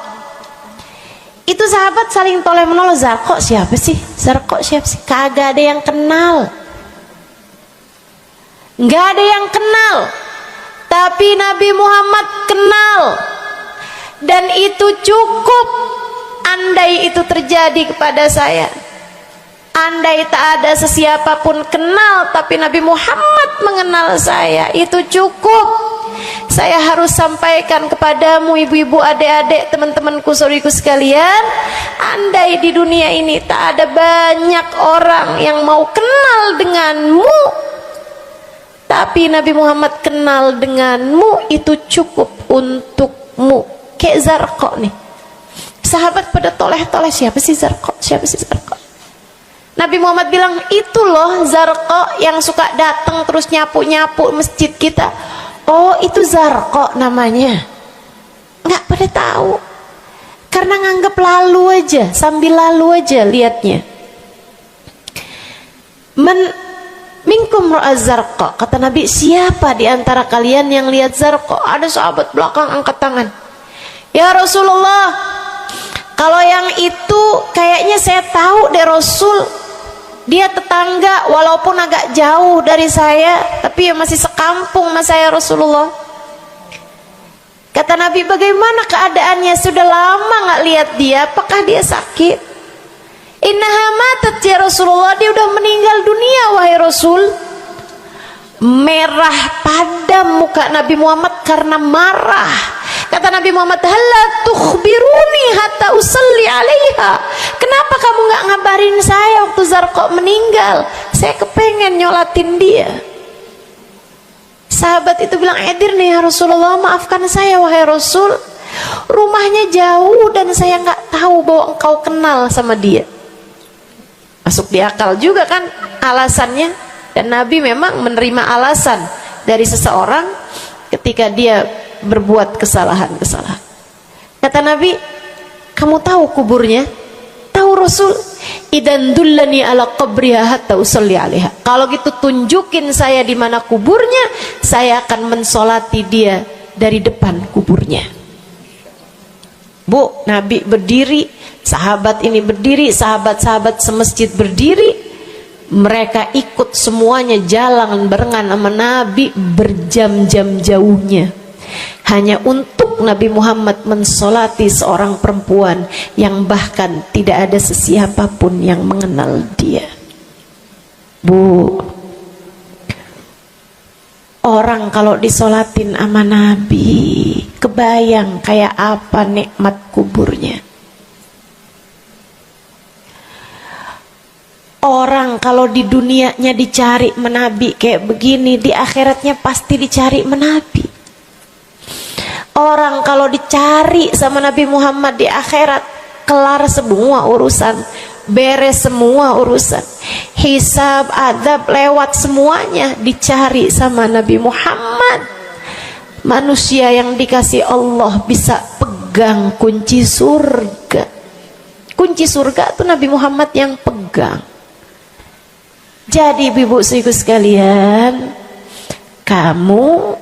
Itu sahabat saling toleh menolong. Zarqa siapa sih? Zarqa siapa sih? Kagak ada yang kenal, nggak ada yang kenal. Tapi Nabi Muhammad kenal, dan itu cukup. Andai itu terjadi kepada saya, andai tak ada sesiapa pun kenal, tapi Nabi Muhammad mengenal saya, itu cukup. Saya harus sampaikan kepadamu ibu-ibu, adik-adik, teman-temanku, saudariku sekalian, andai di dunia ini tak ada banyak orang yang mau kenal denganmu, tapi Nabi Muhammad kenal denganmu, itu cukup untukmu. Kayak Zarqa nih, sahabat pada toleh-toleh, siapa sih Zarqa? Siapa sih Zarqa? Nabi Muhammad bilang, itu loh Zarqa yang suka datang terus nyapu-nyapu masjid kita. Oh, itu Zarqa namanya. Nggak pada tahu, karena nganggap lalu aja, sambil lalu aja liatnya. Minkum ra'a Zarqa, kata Nabi, siapa di antara kalian yang lihat Zarqa? Ada sahabat belakang angkat tangan. Ya Rasulullah, kalau yang itu kayaknya saya tahu deh Rasul. Dia tetangga, walaupun agak jauh dari saya, tapi ya masih sekampung sama saya Rasulullah. Kata Nabi, bagaimana keadaannya? Sudah lama nggak lihat dia, apakah dia sakit? Innaha matat ya Rasulullah, dia udah meninggal dunia wahai Rasul. Merah padam muka Nabi Muhammad karena marah. Kata Nabi Muhammad, halla tukhbiruni hatta usalli alaiha. Kenapa kamu nggak ngabarin saya waktu Zarqa meninggal? Saya kepengen nyolatin dia. Sahabat itu bilang, edir nih ya Rasulullah, maafkan saya wahai Rasul, rumahnya jauh dan saya nggak tahu bahwa engkau kenal sama dia. Masuk di akal juga kan alasannya. Dan Nabi memang menerima alasan dari seseorang ketika dia berbuat kesalahan-kesalahan. Kata Nabi, kamu tahu kuburnya? Tahu Rasul? Idan dullani ala qabriha hatta usalli alaiha. Kalau gitu tunjukin saya di mana kuburnya, saya akan mensolati dia dari depan kuburnya. Bu, Nabi berdiri, sahabat ini berdiri, sahabat-sahabat semasjid berdiri. Mereka ikut semuanya jalan barengan sama Nabi berjam-jam jauhnya, hanya untuk Nabi Muhammad mensolati seorang perempuan yang bahkan tidak ada sesiapa pun yang mengenal dia. Bu, orang kalau disolatin sama Nabi, kebayang kayak apa nikmat kuburnya. Orang Orang kalau di dunianya dicari menabi kayak begini, di akhiratnya pasti dicari menabi. Orang kalau dicari sama Nabi Muhammad di akhirat, kelar semua urusan, beres semua urusan, hisab, adab lewat semuanya, dicari sama Nabi Muhammad. Manusia yang dikasih Allah bisa pegang kunci surga. Kunci surga itu Nabi Muhammad yang pegang. Jadi ibu-ibu sekalian, kamu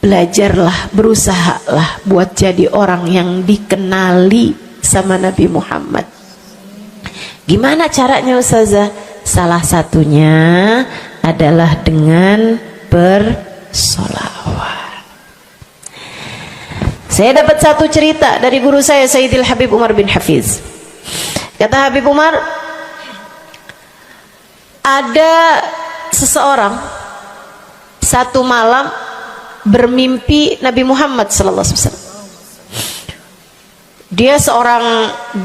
belajarlah, berusahalah buat jadi orang yang dikenali sama Nabi Muhammad. Gimana caranya Ustazah? Salah satunya adalah dengan bersolawat. Saya dapat satu cerita dari guru saya, Sayyidil Habib Umar bin Hafiz. Kata Habib Umar, ada seseorang satu malam bermimpi Nabi Muhammad sallallahu alaihi wasallam. Dia seorang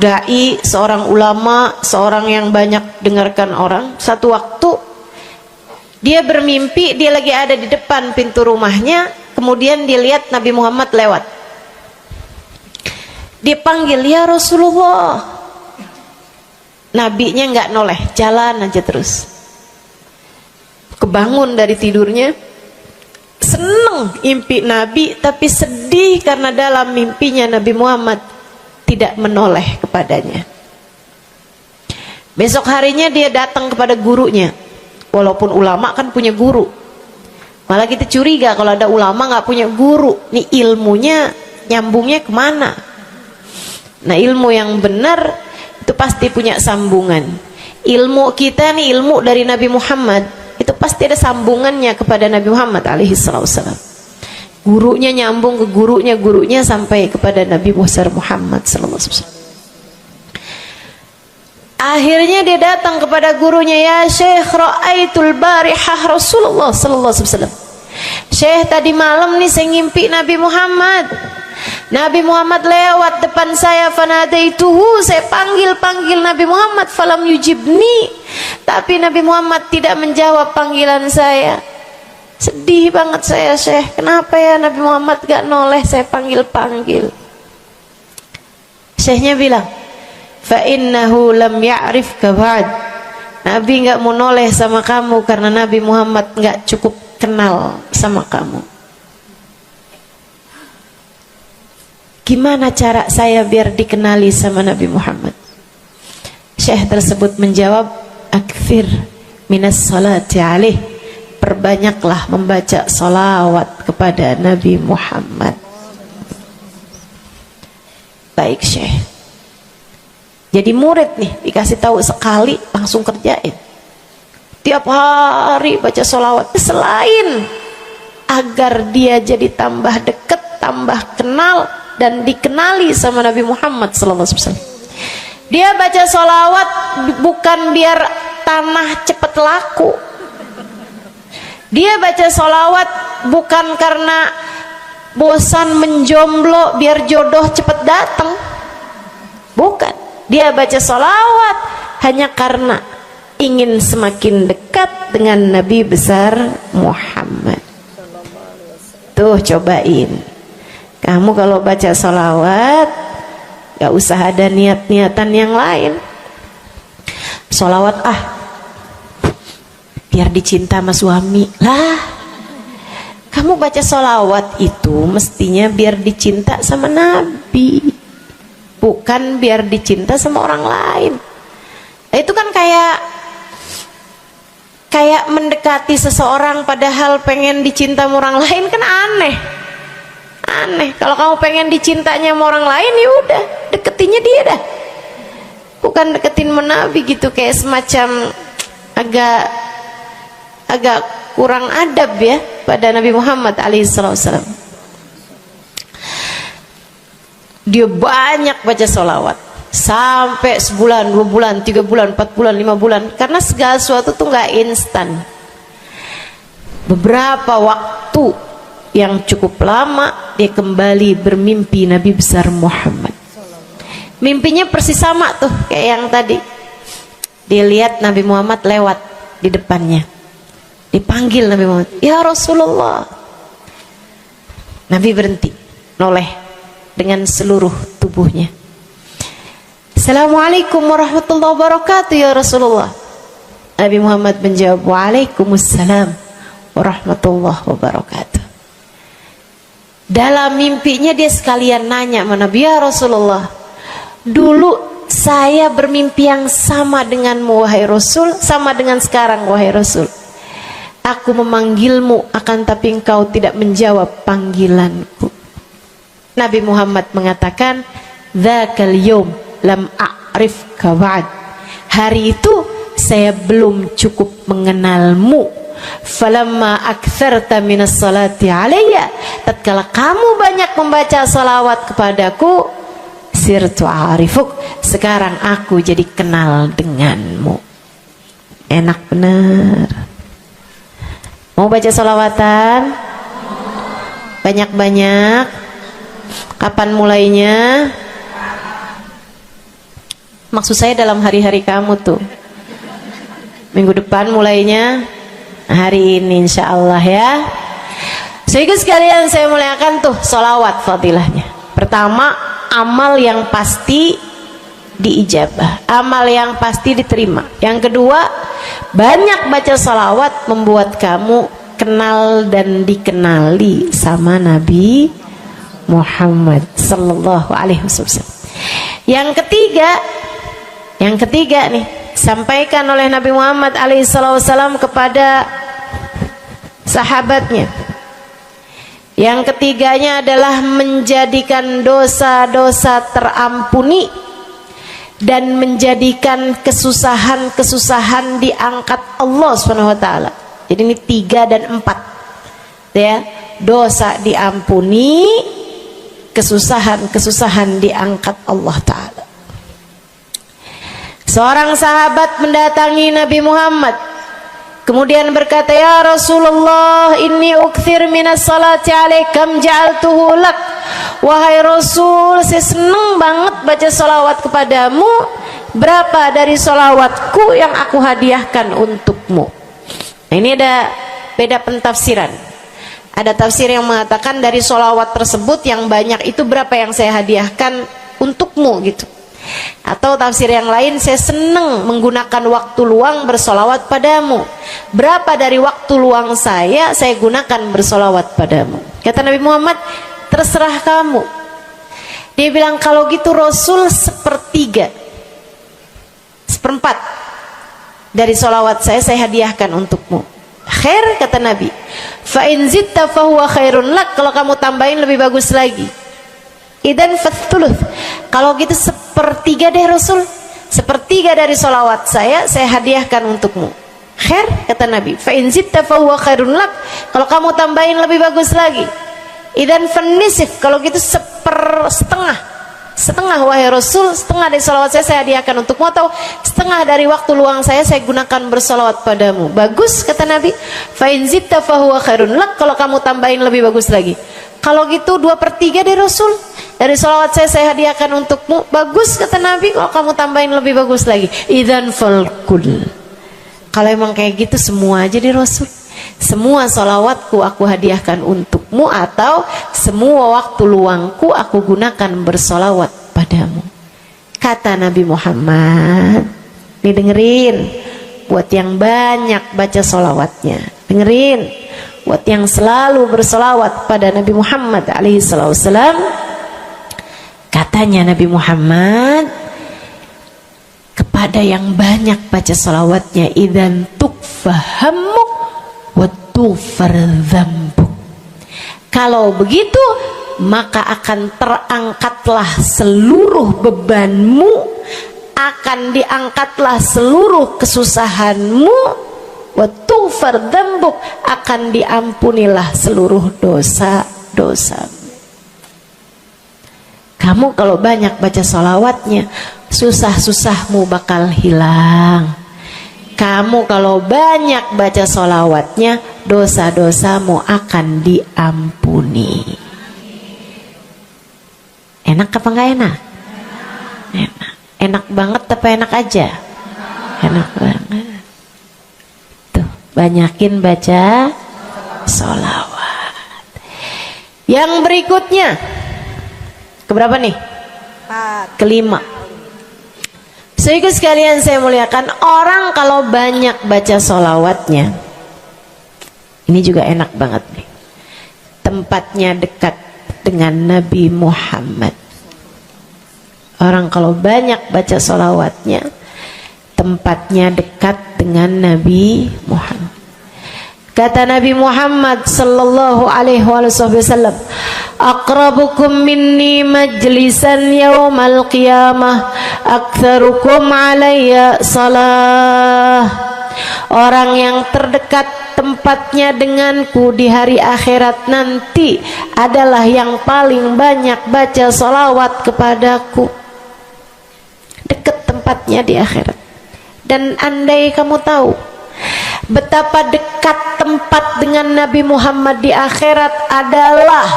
dai, seorang ulama, seorang yang banyak dengarkan orang. Satu waktu dia bermimpi, dia lagi ada di depan pintu rumahnya, kemudian dia lihat Nabi Muhammad lewat. Dia panggil, ya Rasulullah. Nabinya nggak noleh, jalan aja terus. Kebangun dari tidurnya, seneng impi Nabi, tapi sedih karena dalam mimpinya Nabi Muhammad tidak menoleh kepadanya. Besok harinya dia datang kepada gurunya. Walaupun ulama kan punya guru, malah kita curiga kalau ada ulama nggak punya guru. Nih ilmunya nyambungnya kemana? Nah, ilmu yang benar itu pasti punya sambungan. Ilmu kita nih, ilmu dari Nabi Muhammad, itu pasti ada sambungannya kepada Nabi Muhammad alaihi wasallam. Gurunya nyambung ke gurunya sampai kepada Nabi Muhammad sallallahu alaihi wasallam. Akhirnya dia datang kepada gurunya, ya Syekh, ra'aitul barihah Rasulullah sallallahu alaihi wasallam. Syekh, tadi malam nih saya ngimpi Nabi Muhammad. Nabi Muhammad lewat depan saya, fanadaituhu, saya panggil Nabi Muhammad, falam yujibni, tapi Nabi Muhammad tidak menjawab panggilan saya. Sedih banget saya, Syekh, kenapa ya Nabi Muhammad gak noleh saya panggil. Syekhnya bilang, fa innahu lam ya'rifka ba'd. Nabi gak mau noleh sama kamu karena Nabi Muhammad gak cukup kenal sama kamu. Gimana cara saya biar dikenali sama Nabi Muhammad? Syekh tersebut menjawab, akfir minas salati alaih, perbanyaklah membaca salawat kepada Nabi Muhammad. Baik Syekh. Jadi murid nih, dikasih tahu sekali langsung kerjain. Tiap hari baca salawat. Selain agar dia jadi tambah dekat, tambah kenal, dan dikenali sama Nabi Muhammad sallallahu alaihi wasallam. Dia baca sholawat bukan biar tanah cepat laku. Dia baca sholawat bukan karena bosan menjomblo biar jodoh cepat datang. Bukan. Dia baca sholawat hanya karena ingin semakin dekat dengan Nabi besar Muhammad. Tuh cobain. Kamu kalau baca sholawat gak usah ada niat-niatan yang lain. Sholawat biar dicinta sama suami lah. Kamu baca sholawat itu mestinya biar dicinta sama Nabi, bukan biar dicinta sama orang lain. Itu kan kayak mendekati seseorang padahal pengen dicinta sama orang lain, kan aneh. Kalau kamu pengen dicintanya sama orang lain, ya udah deketinnya dia dah, bukan deketin Nabi gitu, kayak semacam agak kurang adab ya pada Nabi Muhammad alaihissalam. Dia banyak baca sholawat sampai sebulan, 2 bulan, 3 bulan, 4 bulan, 5 bulan, karena segala sesuatu tuh nggak instan. Beberapa waktu yang cukup lama dia kembali bermimpi Nabi besar Muhammad. Mimpinya persis sama tuh kayak yang tadi. Dilihat Nabi Muhammad lewat di depannya. Dipanggil Nabi Muhammad, "Ya Rasulullah." Nabi berhenti, noleh dengan seluruh tubuhnya. "Assalamualaikum warahmatullahi wabarakatuh ya Rasulullah." Nabi Muhammad menjawab, "Waalaikumsalam warahmatullahi wabarakatuh." Dalam mimpinya dia sekalian nanya sama Nabi, "Ya Rasulullah, dulu saya bermimpi yang sama denganmu wahai Rasul, sama dengan sekarang wahai Rasul. Aku memanggilmu akan tapi engkau tidak menjawab panggilanku." Nabi Muhammad mengatakan, "Dzakal yaum lam a'rifka ba'd." Hari itu saya belum cukup mengenalmu. Falamma aktsarta minas salati alayya, tatkala kamu banyak membaca salawat kepadaku, sirtu arifuk, sekarang aku jadi kenal denganmu. Enak bener. Mau baca salawatan? Banyak-banyak. Kapan mulainya? Maksud saya dalam hari-hari kamu tuh. Minggu depan mulainya, hari ini insya Allah ya. Sehingga sekalian saya muliakan tuh salawat fadilahnya. Pertama, amal yang pasti diijabah, amal yang pasti diterima. Yang kedua, banyak baca salawat membuat kamu kenal dan dikenali sama Nabi Muhammad sallallahu alaihi wasallam. Yang ketiga nih, sampaikan oleh Nabi Muhammad alaihi wasallam kepada sahabatnya. Yang ketiganya adalah menjadikan dosa-dosa terampuni dan menjadikan kesusahan-kesusahan diangkat Allah Subhanahu wa taala. Jadi ini 3 dan 4. Ya, dosa diampuni, kesusahan-kesusahan diangkat Allah taala. Seorang sahabat mendatangi Nabi Muhammad, kemudian berkata, "Ya Rasulullah, inni ukthir minas salati alaikam ja'altuhu lak." Wahai Rasul, saya senang banget baca salawat kepadamu. Berapa dari salawatku yang aku hadiahkan untukmu? Nah, ini ada beda pentafsiran. Ada tafsir yang mengatakan dari salawat tersebut yang banyak itu berapa yang saya hadiahkan untukmu gitu. Atau tafsir yang lain, saya senang menggunakan waktu luang bersolawat padamu. Berapa dari waktu luang saya gunakan bersolawat padamu? Kata Nabi Muhammad, terserah kamu. Dia bilang, kalau gitu Rasul 1/3, 1/4 dari solawat saya hadiahkan untukmu. Khair, kata Nabi. Fa in zitta fahuwa khairun lak. Kalau kamu tambahin lebih bagus lagi. Idan fathuluth. Kalau gitu 1/3 deh Rasul. 1/3 dari solawat saya hadiahkan untukmu. Khair, kata Nabi. Fa in zitta fahuwa khairun lak. Kalau kamu tambahin lebih bagus lagi. Idan fanisif. Kalau gitu 1/2. Setengah wahai Rasul, setengah dari solawat saya hadiahkan untukmu, atau setengah dari waktu luang saya gunakan bersolawat padamu. Bagus, kata Nabi. Fa in zitta fahuwa khairun lak. Kalau kamu tambahin lebih bagus lagi. Kalau gitu 2/3 deh Rasul, dari solawat saya hadiahkan untukmu. Bagus, kata Nabi. Kalau kamu tambahin lebih bagus lagi. Idzan falkul. Kalau emang kayak gitu semua aja di Rasul. Semua solawatku aku hadiahkan untukmu, atau semua waktu luangku aku gunakan bersolawat padamu. Kata Nabi Muhammad, nih dengerin, buat yang banyak baca solawatnya, dengerin, buat yang selalu bersolawat pada Nabi Muhammad alaihi wasallam. Katanya Nabi Muhammad kepada yang banyak baca solawatnya, idzan tukfahamuk wa tughfar dzambuk. Kalau begitu maka akan terangkatlah seluruh bebanmu, akan diangkatlah seluruh kesusahanmu, wa tughfar dzambuk, akan diampunilah seluruh dosa-dosamu. Kamu kalau banyak baca salawatnya, susah-susahmu bakal hilang. Kamu kalau banyak baca salawatnya, dosa-dosamu akan diampuni. Enak apa enggak enak? Enak. Enak banget apa enak aja? Enak banget. Tuh, banyakin baca sholawat. Yang berikutnya, keberapa nih? 4. Kelima. Saudaraku sekalian saya muliakan, orang kalau banyak baca sholawatnya, ini juga enak banget nih. Tempatnya dekat dengan Nabi Muhammad. Orang kalau banyak baca sholawatnya, tempatnya dekat dengan Nabi Muhammad. Kata Nabi Muhammad sallallahu alaihi wasallam, aqrabukum minni majlisan yaumal qiyamah aktsarukum alayya salah. Orang yang terdekat tempatnya denganku di hari akhirat nanti adalah yang paling banyak baca salawat kepadaku. Dekat tempatnya di akhirat. Dan andai kamu tahu betapa dekat tempat dengan Nabi Muhammad di akhirat adalah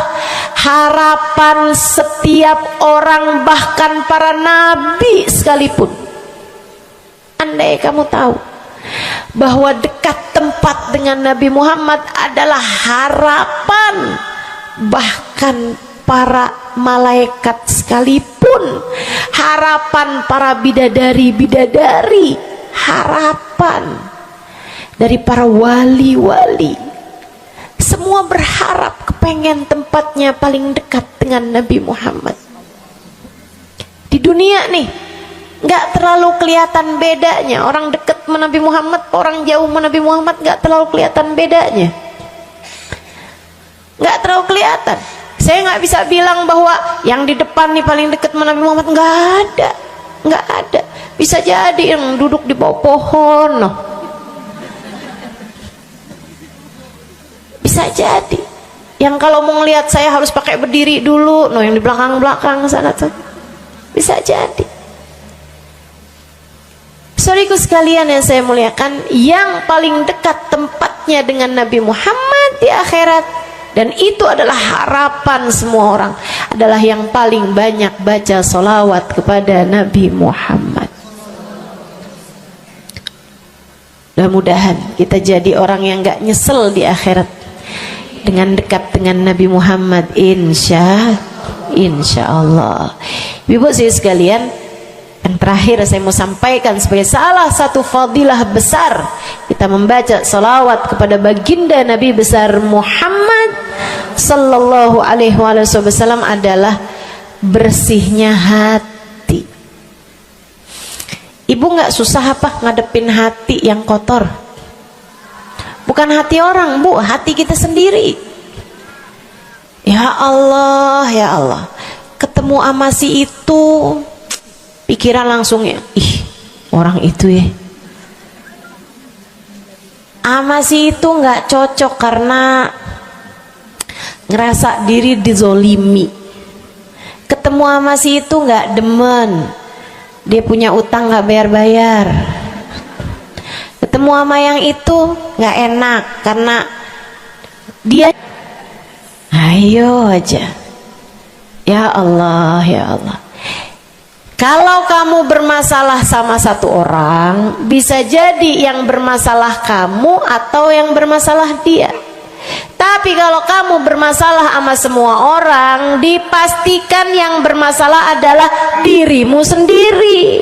harapan setiap orang, bahkan para nabi sekalipun. Andai kamu tahu bahwa dekat tempat dengan Nabi Muhammad adalah harapan bahkan para malaikat sekalipun, harapan para bidadari-bidadari, harapan dari para wali-wali, semua berharap kepengen tempatnya paling dekat dengan Nabi Muhammad. Di dunia nih nggak terlalu kelihatan bedanya orang dekat sama Nabi Muhammad, orang jauh sama Nabi Muhammad, nggak terlalu kelihatan bedanya, nggak terlalu kelihatan. Saya nggak bisa bilang bahwa yang di depan nih paling dekat sama Nabi Muhammad, nggak ada, nggak ada. Bisa jadi yang duduk di bawah pohon, noh. Bisa jadi yang kalau mau ngelihat saya harus pakai berdiri dulu, noh, yang di belakang-belakang sana tuh. Bisa jadi. Saudaraku sekalian yang saya muliakan, yang paling dekat tempatnya dengan Nabi Muhammad di akhirat, dan itu adalah harapan semua orang, adalah yang paling banyak baca sholawat kepada Nabi Muhammad. Mudah-mudahan kita jadi orang yang gak nyesel di akhirat dengan dekat dengan Nabi Muhammad, insya Allah. Ibu saya sekalian, yang terakhir saya mau sampaikan sebagai salah satu fadilah besar kita membaca salawat kepada baginda Nabi besar Muhammad sallallahu alaihi wasallam adalah bersihnya hati. Ibu nggak susah apa ngadepin hati yang kotor? Bukan hati orang, Bu, hati kita sendiri. Ya Allah, ya Allah, ketemu sama si itu, pikiran langsung ya, ih orang itu ya, sama si itu nggak cocok karena ngerasa diri dizolimi. Ketemu sama si itu nggak demen, dia punya utang nggak bayar-bayar. Ketemu sama yang itu nggak enak karena dia, ayo aja. Ya Allah, ya Allah. Kalau kamu bermasalah sama satu orang, bisa jadi yang bermasalah kamu atau yang bermasalah dia. Tapi kalau kamu bermasalah sama semua orang, dipastikan yang bermasalah adalah dirimu sendiri.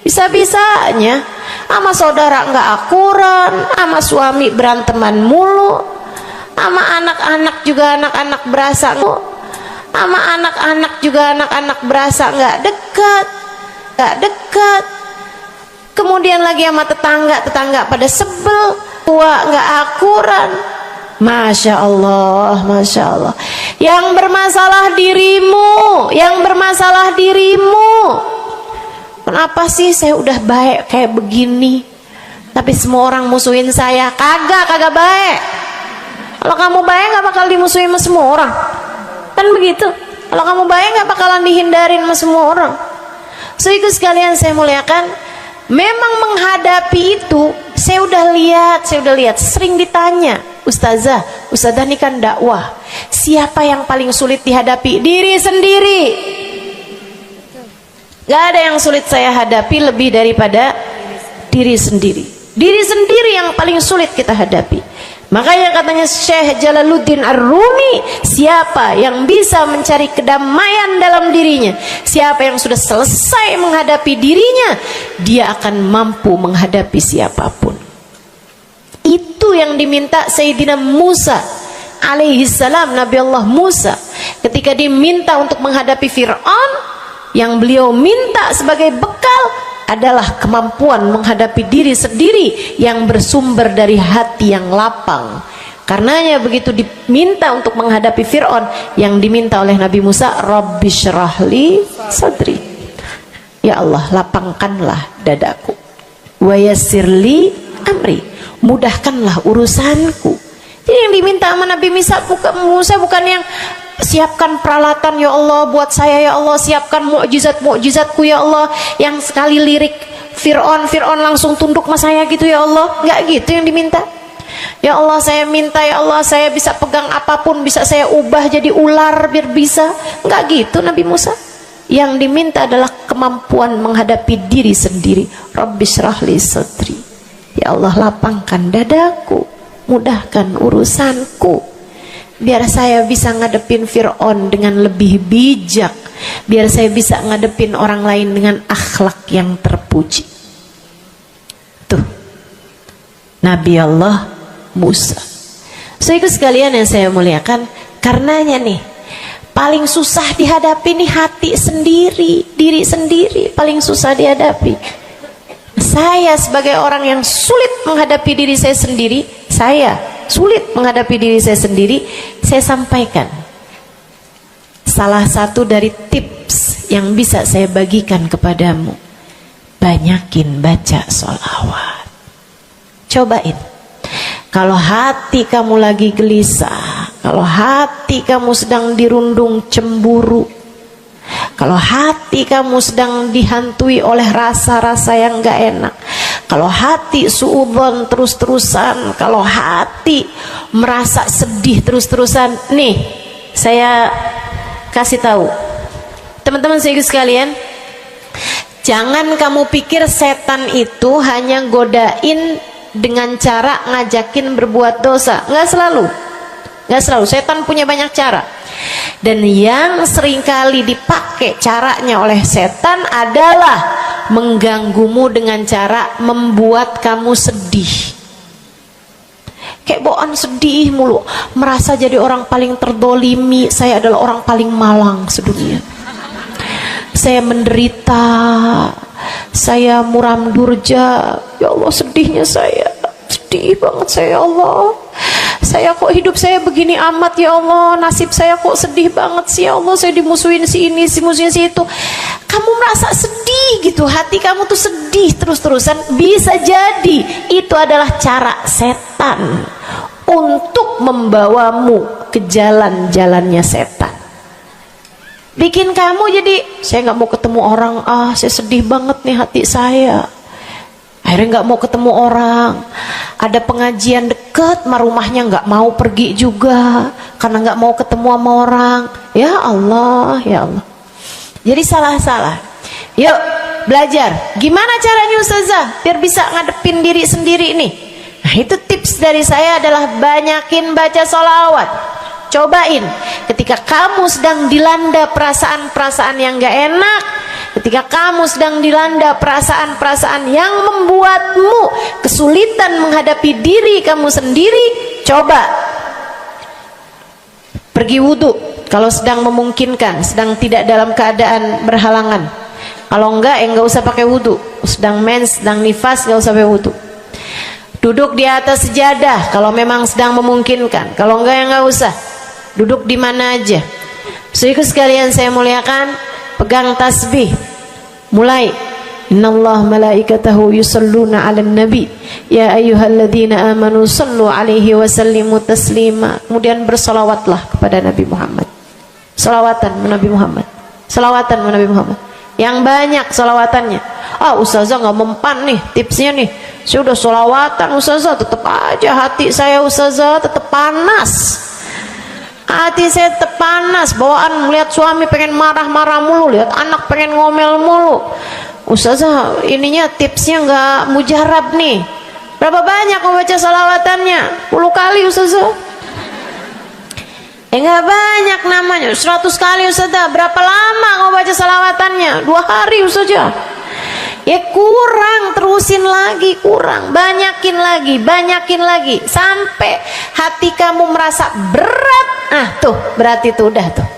Bisa-bisanya sama saudara nggak akuran, sama suami beranteman mulu, sama anak-anak juga anak-anak berasa, sama anak-anak juga anak-anak berasa nggak dekat. Kemudian lagi sama tetangga pada sebel, tua nggak akuran. Masya Allah, Masya Allah. Yang bermasalah dirimu. Kenapa sih saya udah baik kayak begini, tapi semua orang musuhin saya? Kagak baik. Kalau kamu baik nggak bakal dimusuhin sama semua orang. Kan begitu. Kalau kamu baik nggak bakalan dihindarin sama semua orang. So itu sekalian saya muliakan, memang menghadapi itu saya udah lihat sering ditanya, Ustazah ini kan dakwah, siapa yang paling sulit dihadapi? Diri sendiri. Gak ada yang sulit saya hadapi lebih daripada diri sendiri. Diri sendiri yang paling sulit kita hadapi. Makanya katanya Syekh Jalaluddin Ar-Rumi, siapa yang bisa mencari kedamaian dalam dirinya, siapa yang sudah selesai menghadapi dirinya, dia akan mampu menghadapi siapapun. Itu yang diminta Sayyidina Musa alaihi salam, Nabi Allah Musa, ketika diminta untuk menghadapi Fir'aun, yang beliau minta sebagai bekal adalah kemampuan menghadapi diri sendiri yang bersumber dari hati yang lapang. Karenanya begitu diminta untuk menghadapi Fir'aun, yang diminta oleh Nabi Musa, Rabbi syrahli sadri, ya Allah lapangkanlah dadaku, wa yassirli amri, mudahkanlah urusanku. Jadi yang diminta sama Nabi Musa bukan yang siapkan peralatan ya Allah buat saya, ya Allah siapkan mukjizat-mukjizatku ya Allah, yang sekali lirik Fir'aun langsung tunduk sama saya gitu ya Allah. Enggak gitu yang diminta. Ya Allah saya minta, ya Allah saya bisa pegang apapun, bisa saya ubah jadi ular biar bisa. Enggak gitu Nabi Musa. Yang diminta adalah kemampuan menghadapi diri sendiri. Rabbi syrahli sadri, ya Allah lapangkan dadaku, mudahkan urusanku, biar saya bisa ngadepin Fir'aun dengan lebih bijak, biar saya bisa ngadepin orang lain dengan akhlak yang terpuji. Tuh Nabi Allah Musa. So itu sekalian yang saya muliakan, karenanya nih paling susah dihadapi nih hati sendiri, diri sendiri paling susah dihadapi. Saya sebagai orang yang sulit menghadapi diri saya sendiri, saya sampaikan salah satu dari tips yang bisa saya bagikan kepadamu: banyakin baca sholawat. Cobain. Kalau hati kamu lagi gelisah, kalau hati kamu sedang dirundung cemburu, kalau hati kamu sedang dihantui oleh rasa-rasa yang gak enak, kalau hati suudzon terus-terusan, kalau hati merasa sedih terus-terusan, nih saya kasih tahu teman-teman saya sekalian, jangan kamu pikir setan itu hanya godain dengan cara ngajakin berbuat dosa. Nggak selalu. Setan punya banyak cara. Dan yang seringkali dipakai caranya oleh setan adalah mengganggumu dengan cara membuat kamu sedih. Kayak bawaan sedih mulu, merasa jadi orang paling terdolimi. Saya adalah orang paling malang sedunia. Saya menderita, saya muram durja, ya Allah sedihnya saya, sedih banget saya, ya Allah saya kok hidup saya begini amat, ya Allah nasib saya kok sedih banget sih, ya Allah saya dimusuhin si ini, si musuhin si itu. Kamu merasa sedih gitu, hati kamu tuh sedih terus-terusan, bisa jadi itu adalah cara setan untuk membawamu ke jalan-jalannya setan, bikin kamu jadi saya nggak mau ketemu orang, saya sedih banget nih hati saya, akhirnya nggak mau ketemu orang. Ada pengajian deket sama rumahnya nggak mau pergi juga karena nggak mau ketemu sama orang. Ya Allah, ya Allah. Jadi salah-salah. Yuk belajar gimana caranya Ustazah biar bisa ngadepin diri sendiri nih. Nah itu tips dari saya adalah banyakin baca sholawat. Cobain ketika kamu sedang dilanda perasaan-perasaan yang gak enak, ketika kamu sedang dilanda perasaan-perasaan yang membuatmu kesulitan menghadapi diri kamu sendiri, coba pergi wudhu kalau sedang memungkinkan, sedang tidak dalam keadaan berhalangan. Kalau enggak enggak usah pakai wudhu, sedang mens, sedang nifas enggak usah pakai wudhu. Duduk di atas sejadah kalau memang sedang memungkinkan, kalau enggak ya enggak usah. Duduk di mana aja. Saudaraku sekalian saya muliakan, pegang tasbih. Mulai. Innallaha malaikatahu yusalluna 'alan nabi ya ayyuhalladzina amanu sallu 'alaihi wa sallimu taslima. Kemudian bersolawatlah kepada Nabi Muhammad. Selawatan Nabi Muhammad. Selawatan Nabi Muhammad. Yang banyak selawatannya. Ustazah nggak mempan nih tipsnya nih. Saya udah selawatan Ustazah, tetap aja hati saya Ustazah tetap panas. Hati saya tetap panas, bawaan melihat suami pengen marah-marah mulu, lihat anak pengen ngomel mulu. Ustazah ininya tipsnya nggak mujarab nih. Berapa banyak mau baca salawatannya? 10 kali Ustazah. Nggak banyak namanya, 100 kali Ustazah. Berapa lama mau baca salawatannya? 2 hari Ustazah. Ya kurang, terusin lagi, kurang, banyakin lagi sampai hati kamu merasa berat. Tuh berarti tuh udah tuh.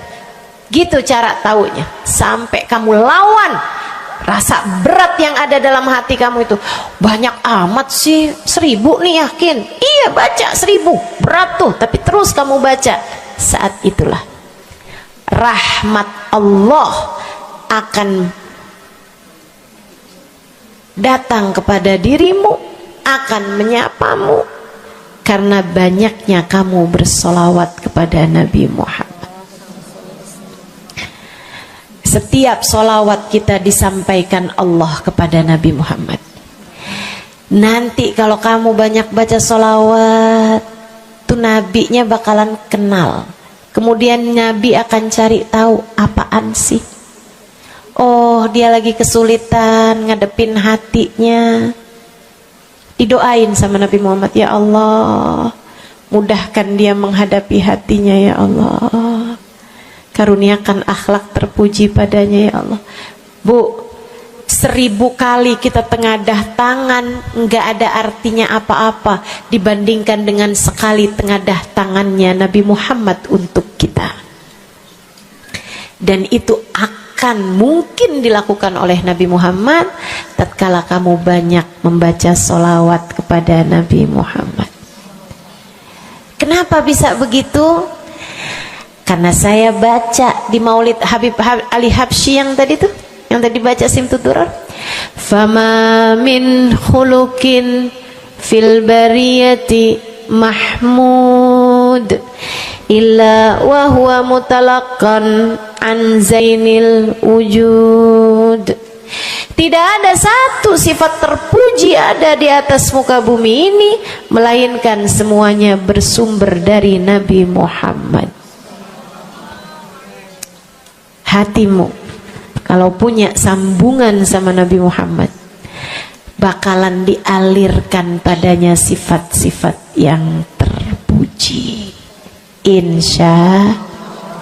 Gitu cara taunya. Sampai kamu lawan rasa berat yang ada dalam hati kamu itu. Banyak amat sih, 1000 nih yakin. Iya baca 1000, berat tuh, tapi terus kamu baca. Saat itulah rahmat Allah akan datang kepada dirimu, akan menyapamu karena banyaknya kamu bersolawat kepada Nabi Muhammad. Setiap solawat kita disampaikan Allah kepada Nabi Muhammad. Nanti kalau kamu banyak baca solawat, tuh nabinya bakalan kenal. Kemudian Nabi akan cari tahu apaan sih. Oh, dia lagi kesulitan ngadepin hatinya. Didoain sama Nabi Muhammad, ya Allah, mudahkan dia menghadapi hatinya ya Allah. Karuniakan akhlak terpuji padanya ya Allah. Bu, 1000 kali kita tengadah tangan nggak ada artinya apa-apa dibandingkan dengan sekali tengadah tangannya Nabi Muhammad untuk kita. Dan itu akan mungkin dilakukan oleh Nabi Muhammad tatkala kamu banyak membaca sholawat kepada Nabi Muhammad. Kenapa bisa begitu? Karena saya baca di Maulid Habib Ali Habsyi yang tadi tuh, yang tadi baca Simtud Durar. Fama min khuluqin fil bariyati mahmud illa wa huwa mutalaqqan an zainil wujud. Tidak ada satu sifat terpuji ada di atas muka bumi ini melainkan semuanya bersumber dari Nabi Muhammad. Hatimu kalau punya sambungan sama Nabi Muhammad bakalan dialirkan padanya sifat-sifat yang terpuji, insya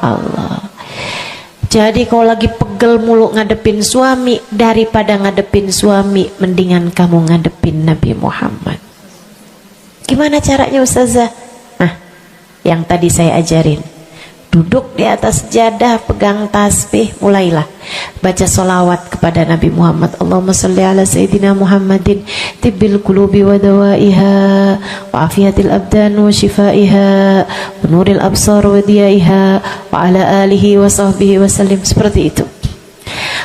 Allah. Jadi kalau lagi pegel mulu ngadepin suami, daripada ngadepin suami mendingan kamu ngadepin Nabi Muhammad. Gimana caranya Ustazah? Nah, yang tadi saya ajarin. Duduk di atas sejadah, pegang tasbih, mulailah baca solawat kepada Nabi Muhammad. Allahumma salli ala Sayyidina Muhammadin tibbil qulubi wa dawaiha wa afiyatil abdan wa shifaiha wa nuril absar wa diyaiha wa ala alihi wa sahbihi wa sallim. Seperti itu.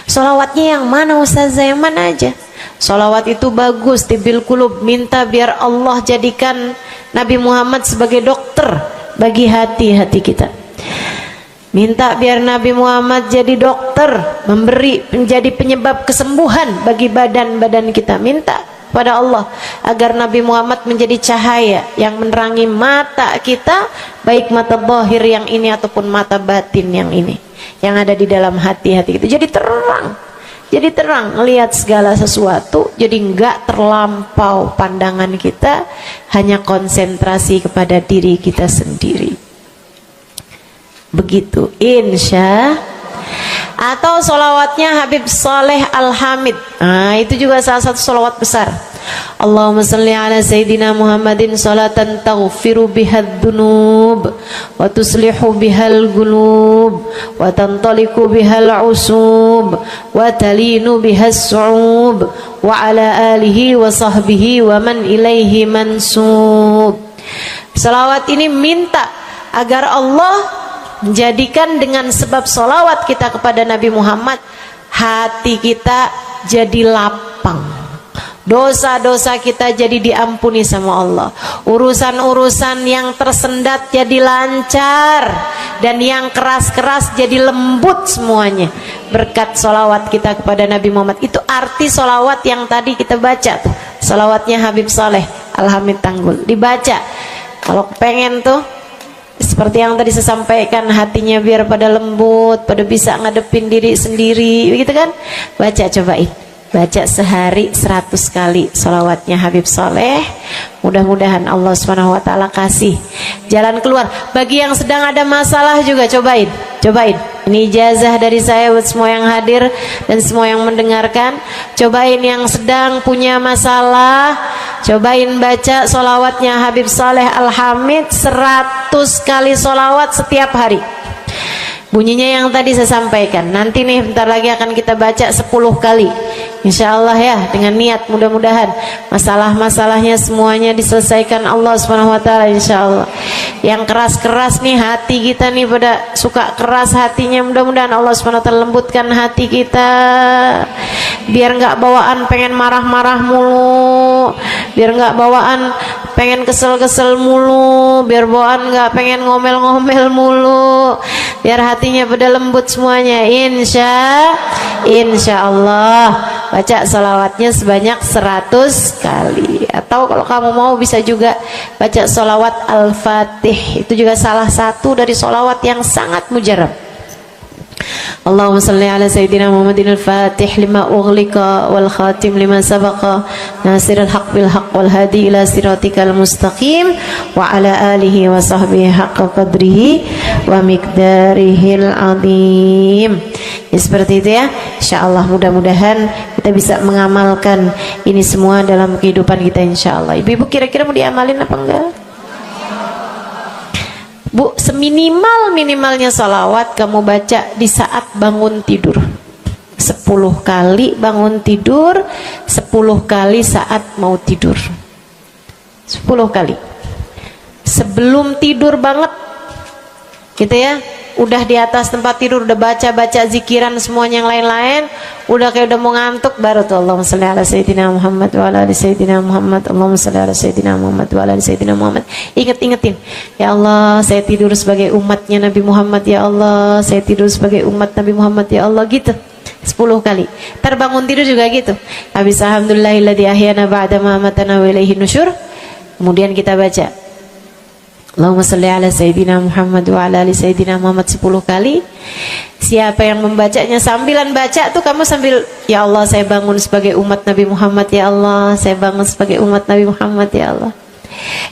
Solawatnya yang mana Ustazah? Yang mana aja? Solawat itu bagus, tibbil qulub, minta biar Allah jadikan Nabi Muhammad sebagai dokter bagi hati-hati kita. Minta biar Nabi Muhammad jadi dokter, menjadi penyebab kesembuhan bagi badan-badan kita. Minta pada Allah agar Nabi Muhammad menjadi cahaya yang menerangi mata kita, baik mata zahir yang ini ataupun mata batin yang ini, yang ada di dalam hati-hati kita. Jadi terang melihat segala sesuatu, jadi enggak terlampau pandangan kita, hanya konsentrasi kepada diri kita sendiri. Begitu, insya. Atau solawatnya Habib Saleh Al-Hamid. Nah, itu juga salah satu solawat besar. Allahumma salli ala Sayyidina Muhammadin salatan taghfiru bihad dunub wa tuslihu bihal gulub wa tantaliku bihal usub wa talinu bihas su'ub wa ala alihi wa sahbihi wa man ilaihi mansub. Salawat ini minta agar Allah menjadikan dengan sebab solawat kita kepada Nabi Muhammad, hati kita jadi lapang, dosa-dosa kita jadi diampuni sama Allah, urusan-urusan yang tersendat jadi lancar, dan yang keras-keras jadi lembut semuanya berkat solawat kita kepada Nabi Muhammad. Itu arti solawat yang tadi kita baca tuh, solawatnya Habib Saleh Al-Hamid Tanggul. Dibaca kalau pengen tuh seperti yang tadi saya sampaikan, hatinya biar pada lembut, pada bisa ngadepin diri sendiri, begitu kan? Baca, cobain. baca sehari 100 kali sholawatnya Habib Soleh. Mudah-mudahan Allah Subhanahu wa ta'ala kasih jalan keluar. Bagi yang sedang ada masalah juga cobain. Ini ijazah dari saya buat semua yang hadir dan semua yang mendengarkan. Cobain yang sedang punya masalah, cobain baca sholawatnya Habib Soleh Al-Hamid 100 kali sholawat setiap hari. Bunyinya yang tadi saya sampaikan. Nanti nih bentar lagi akan kita baca 10 kali. Insya Allah ya, dengan niat mudah-mudahan masalah-masalahnya semuanya diselesaikan Allah Subhanahu wa ta'ala, insya Allah. Yang keras-keras nih hati kita nih, pada suka keras hatinya, mudah-mudahan Allah Subhanahu wa ta'ala lembutkan hati kita, biar nggak bawaan pengen marah-marah mulu, biar nggak bawaan pengen kesel-kesel mulu, biar bawaan nggak pengen ngomel-ngomel mulu, biar hatinya pada lembut semuanya. Insya Allah baca salawatnya sebanyak 100 kali. Atau kalau kamu mau bisa juga baca salawat Al-Fatih, itu juga salah satu dari salawat yang sangat mujarab. Allahumma salli ala Sayyidina Muhammadin al-Fatih lima ughliqa wal khatim lima sabaqa nasirul haq bil haq wal hadi ila siratikal mustaqim wa ala alihi wa sahbihi haqqa qadrihi wa miqdarihil azim. Ya, seperti itu ya. Insyaallah mudah-mudahan kita bisa mengamalkan ini semua dalam kehidupan kita insyaallah. Ibu-ibu kira-kira mau diamalin apa enggak? Bu, seminimal-minimalnya salawat kamu baca di saat bangun tidur 10 kali bangun tidur, 10 kali saat mau tidur, 10 kali sebelum tidur banget gitu ya. Udah di atas tempat tidur udah baca-baca zikiran semuanya yang lain-lain, udah kayak udah mau ngantuk, baru tuh Allahumma shalli ala Sayyidina Muhammad wa ala ali Sayyidina Muhammad, Allahumma shalli ala Sayyidina Muhammad wa ala ali Sayyidina Muhammad. Ingetin, ya Allah saya tidur sebagai umatnya Nabi Muhammad, ya Allah saya tidur sebagai umat Nabi Muhammad, ya Allah, gitu 10 kali. Terbangun tidur juga gitu. Habis alhamdulillahilladzi ahyana ba'da ma amatana wa ilaihi nusyur. Kemudian kita baca Allahumma salli ala Sayyidina Muhammad wa ala ali Sayyidina Muhammad 10 kali. Siapa yang membacanya sambilan baca tuh kamu sambil, ya Allah saya bangun sebagai umat Nabi Muhammad, ya Allah saya bangun sebagai umat Nabi Muhammad, ya Allah.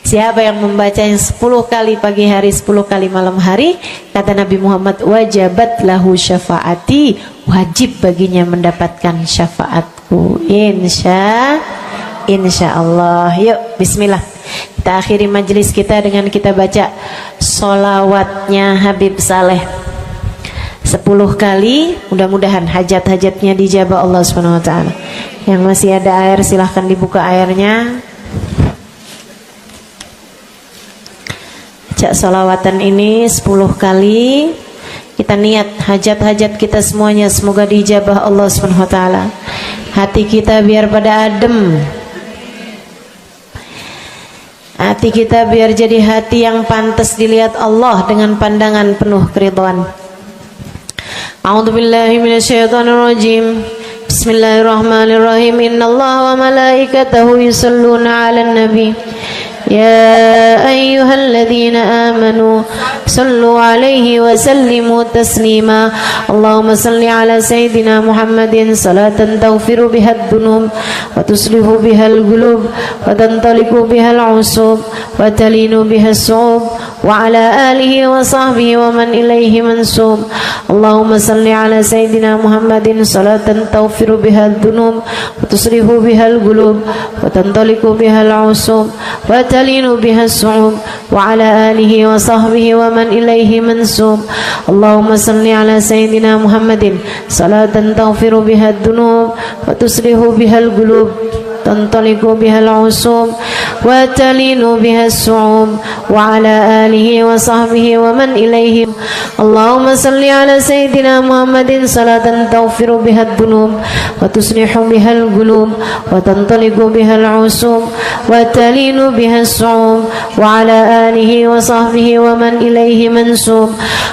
Siapa yang membacanya 10 kali pagi hari, 10 kali malam hari, kata Nabi Muhammad, wajabat lahu syafaati, wajib baginya mendapatkan syafaatku. Insya Allah. Yuk bismillah, kita akhiri majelis kita dengan kita baca sholawatnya Habib Saleh 10 kali. Mudah-mudahan hajat-hajatnya dijabah Allah Subhanahu wa ta'ala. Yang masih ada air silahkan dibuka airnya. Baca sholawatan ini 10 kali. Kita niat hajat-hajat kita semuanya semoga dijabah Allah Subhanahu wa ta'ala. Hati kita biar pada adem, hati kita biar jadi hati yang pantas dilihat Allah dengan pandangan penuh keridhaan. A'udzubillahi minasyaitonirrajim. Bismillahirrahmanirrahim. Innallaha wa malaikatahu yusholluna 'alan nabi. يا أيها الذين آمنوا صلوا عليه وسلموا تسليما اللهم صل على سيدنا محمد صلاة تغفر بها الذنوب وتصلح بها القلوب وتنطلق بها العصوب وتلين بها الصعوب وعلى آله وصحبه ومن إليه منسوب اللهم صل على سيدنا محمد صلاة تغفر بها الذنوب وتصلح بها القلوب وتنطلق بها العصوب وتلين بها الصعوب وعلى آله وصحبه ومن إليه منسوب اللهم صل على سيدنا محمد صلاة تغفر بها الذنوب وتصلح بها القلوب تنطلق بها العصوب وتلين بها الصعوب وعلى آله وصحبه ومن إليه اللهم صل على سيدنا محمد صلاة تغفر بها الذنوب وتصلح بها القلوب وتنطلق بها العصوب وتلين بها الصعوب وعلى آله وصحبه ومن إليه منسوب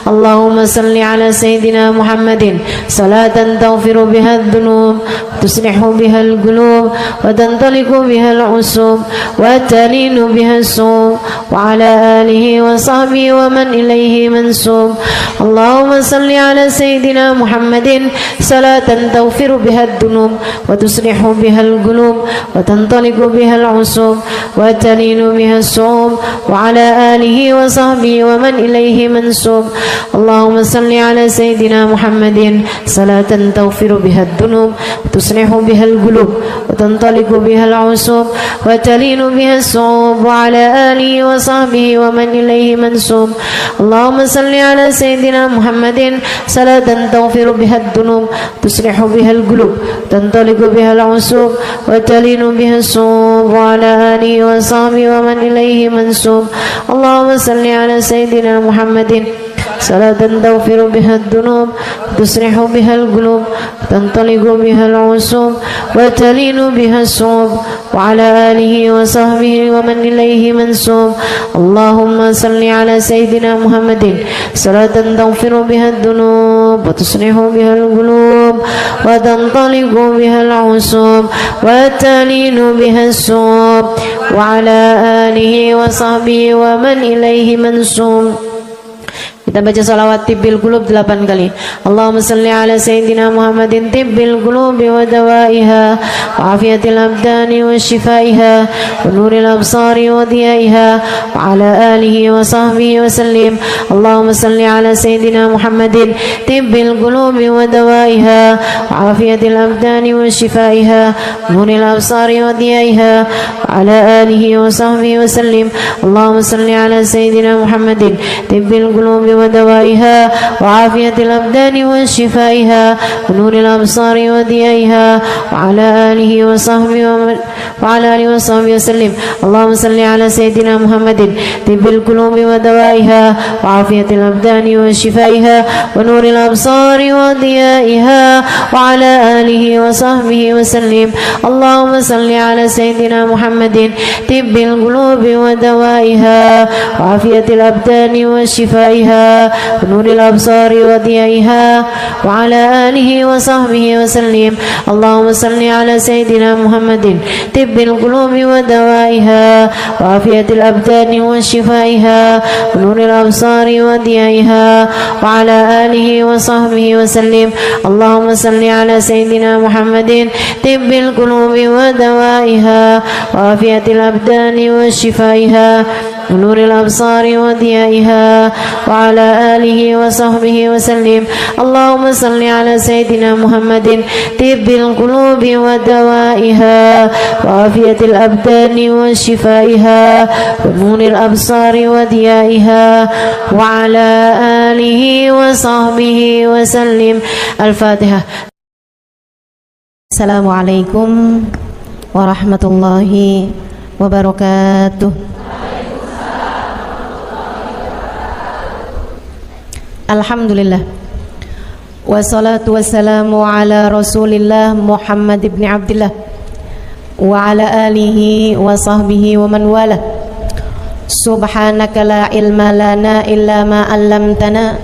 اللهم صل على سيدنا محمد صلاة تغفر بها الذنوب وتصلح بها القلوب وتنطلق وتنطلق بها العصوب وتلين بها الصوم وعلى آله وصحبه ومن إليه منسوب. اللهم صل على سيدنا محمد صلاة تغفر بها الذنوب وتصلح بها القلوب وتنطلق بها العصوب وتلين بها الصوم وعلى آله وصحبه ومن إليه منسوب. اللهم صل على سيدنا محمد صلاة تغفر بها الذنوب وتصلح بها القلوب وتنطلق بها العصوب وتلين بها الصوم وعلى آله وصحبه ومن إليه منسوب. اللهم صل على سيدنا محمد صلاة تغفر بها الذنوب تصلح بها القلوب تنطلق بها العصوب وتلين بها الصوم وعلى آله وصحبه ومن إليه منسوب. اللهم صل على سيدنا محمد صلاة تغفر بها الذنوب تصلح بها القلوب تنطلق بها العصوب وتلين بها الصوب وعلى آله وصحبه ومن إليه منسوب. اللهم صل على سيدنا محمد صلاة تغفر بها الذنوب وتصلح بها القلوب وتنطلق بها العصوب وتلين بها الصوب وعلى آله وصحبه ومن إليه منسوب. Kita baca salawat tibbil qulub 8 kali. Allahumma salli ala sayyidina Muhammadin tibbil qulubi wa dawaiha wa afiyatil abdani wa shifaiha wa nuril absari wa diyaiha wa ala alihi wa sahbihi wa sallim. Allahumma salli ala sayyidina Muhammadin tibbil qulubi wa dawaiha wa afiyatil abdani wa shifaiha wa nuril absari wa diyaiha wa ala alihi wa sahbihi wa sallim. Allahumma salli ala sayyidina Muhammadin tibbil qulubi ودوائها وعافية الأبدان وشفائها ونور الأبصار وضيائها وعلى آله وصحبه وسلم. اللهم صل على سيدنا محمد طب القلوب ودوائها وعافية الأبدان وشفائها ونور الأبصار وضيائها وعلى آله وصحبه وسلم. اللهم صل على سيدنا محمد طب القلوب ودوائها وعافية الأبدان وشفائها ونور الأبصار وضيائها وعلى آله وصحبه وسلم. اللهم صل على سيدنا محمد طب القلوب ودوائها وعافية الأبدان وشفائها ونور الأبصار وضيائها وعلى آله وصحبه وسلم. اللهم صل على سيدنا محمد طب القلوب ودوائها وعافية الأبدان وشفائها ونور الأبصار وضيائها وعلى آله وصحبه وسلم. اللهم صل على سيدنا محمد طب القلوب ودوائها وعافية الأبدان وشفائها ونور الأبصار وضيائها وعلى آله وصحبه وسلم. الفاتحة. السلام عليكم ورحمة الله وبركاته. Alhamdulillah wassalatu wassalamu ala rasulillah Muhammad ibn Abdillah wa ala alihi wa sahbihi wa man wala. Subhanaka la ilma lana illa ma 'allamtana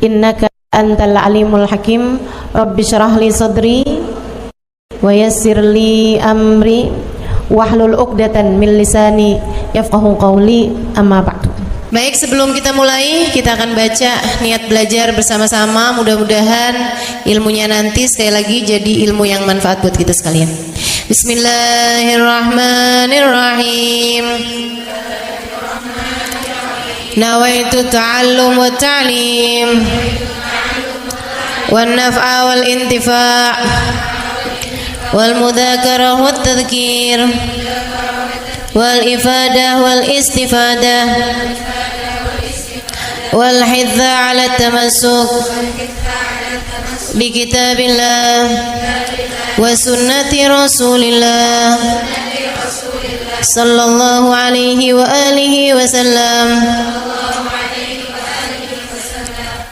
innaka antal alimul hakim. Rabbi shrah li sadri wa yassir li amri wahlul 'uqdatan min lisani yafqahu qawli. Amma ba'du. Baik, sebelum kita mulai, kita akan baca niat belajar bersama-sama. Mudah-mudahan ilmunya nanti sekali lagi jadi ilmu yang manfaat buat kita sekalian. Bismillahirrahmanirrahim. Nawaitu ta'allum wa ta'lim wan naf'a wal intifa' wal mudzakarah wat tadhkir wal ifadah wal istifadah wal hidza ala tamassuk bi kitabillah wa sunnati rasulillah sallallahu alaihi wa alihi wasallam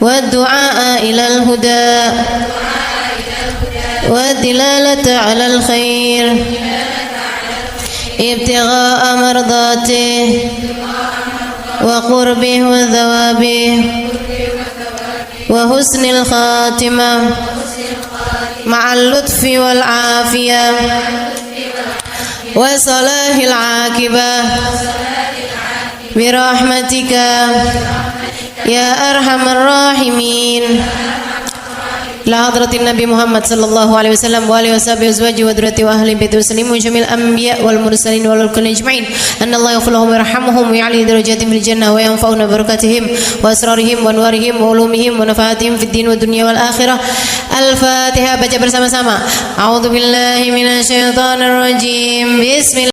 wa du'a ila al huda wa dilalata ala al khair ibtigha'a mardatihi wa qurbihi wa thawabihi wa husnil khatimah ma'al lutfi wal afiyah وصلاح العاقبة برحمتك يا أرحم الراحمين. لا حضرة النبي محمد صلى الله عليه وسلم وآله وصحبه وأزواجه وذريته وأهل بيته وسلم وجميع الأنبياء والمرسلين والكل أجمعين أن الله يغفر لهم ويرحمهم ويعلي درجاتهم في الجنة وينفعنا ببركاتهم وأسرارهم وأنوارهم وعلومهم ونفعاتهم في الدين والدنيا والآخرة. الفاتحة. Baca bersama-sama. A'udzu billahi minasy syaithanir rajim. Bismillah.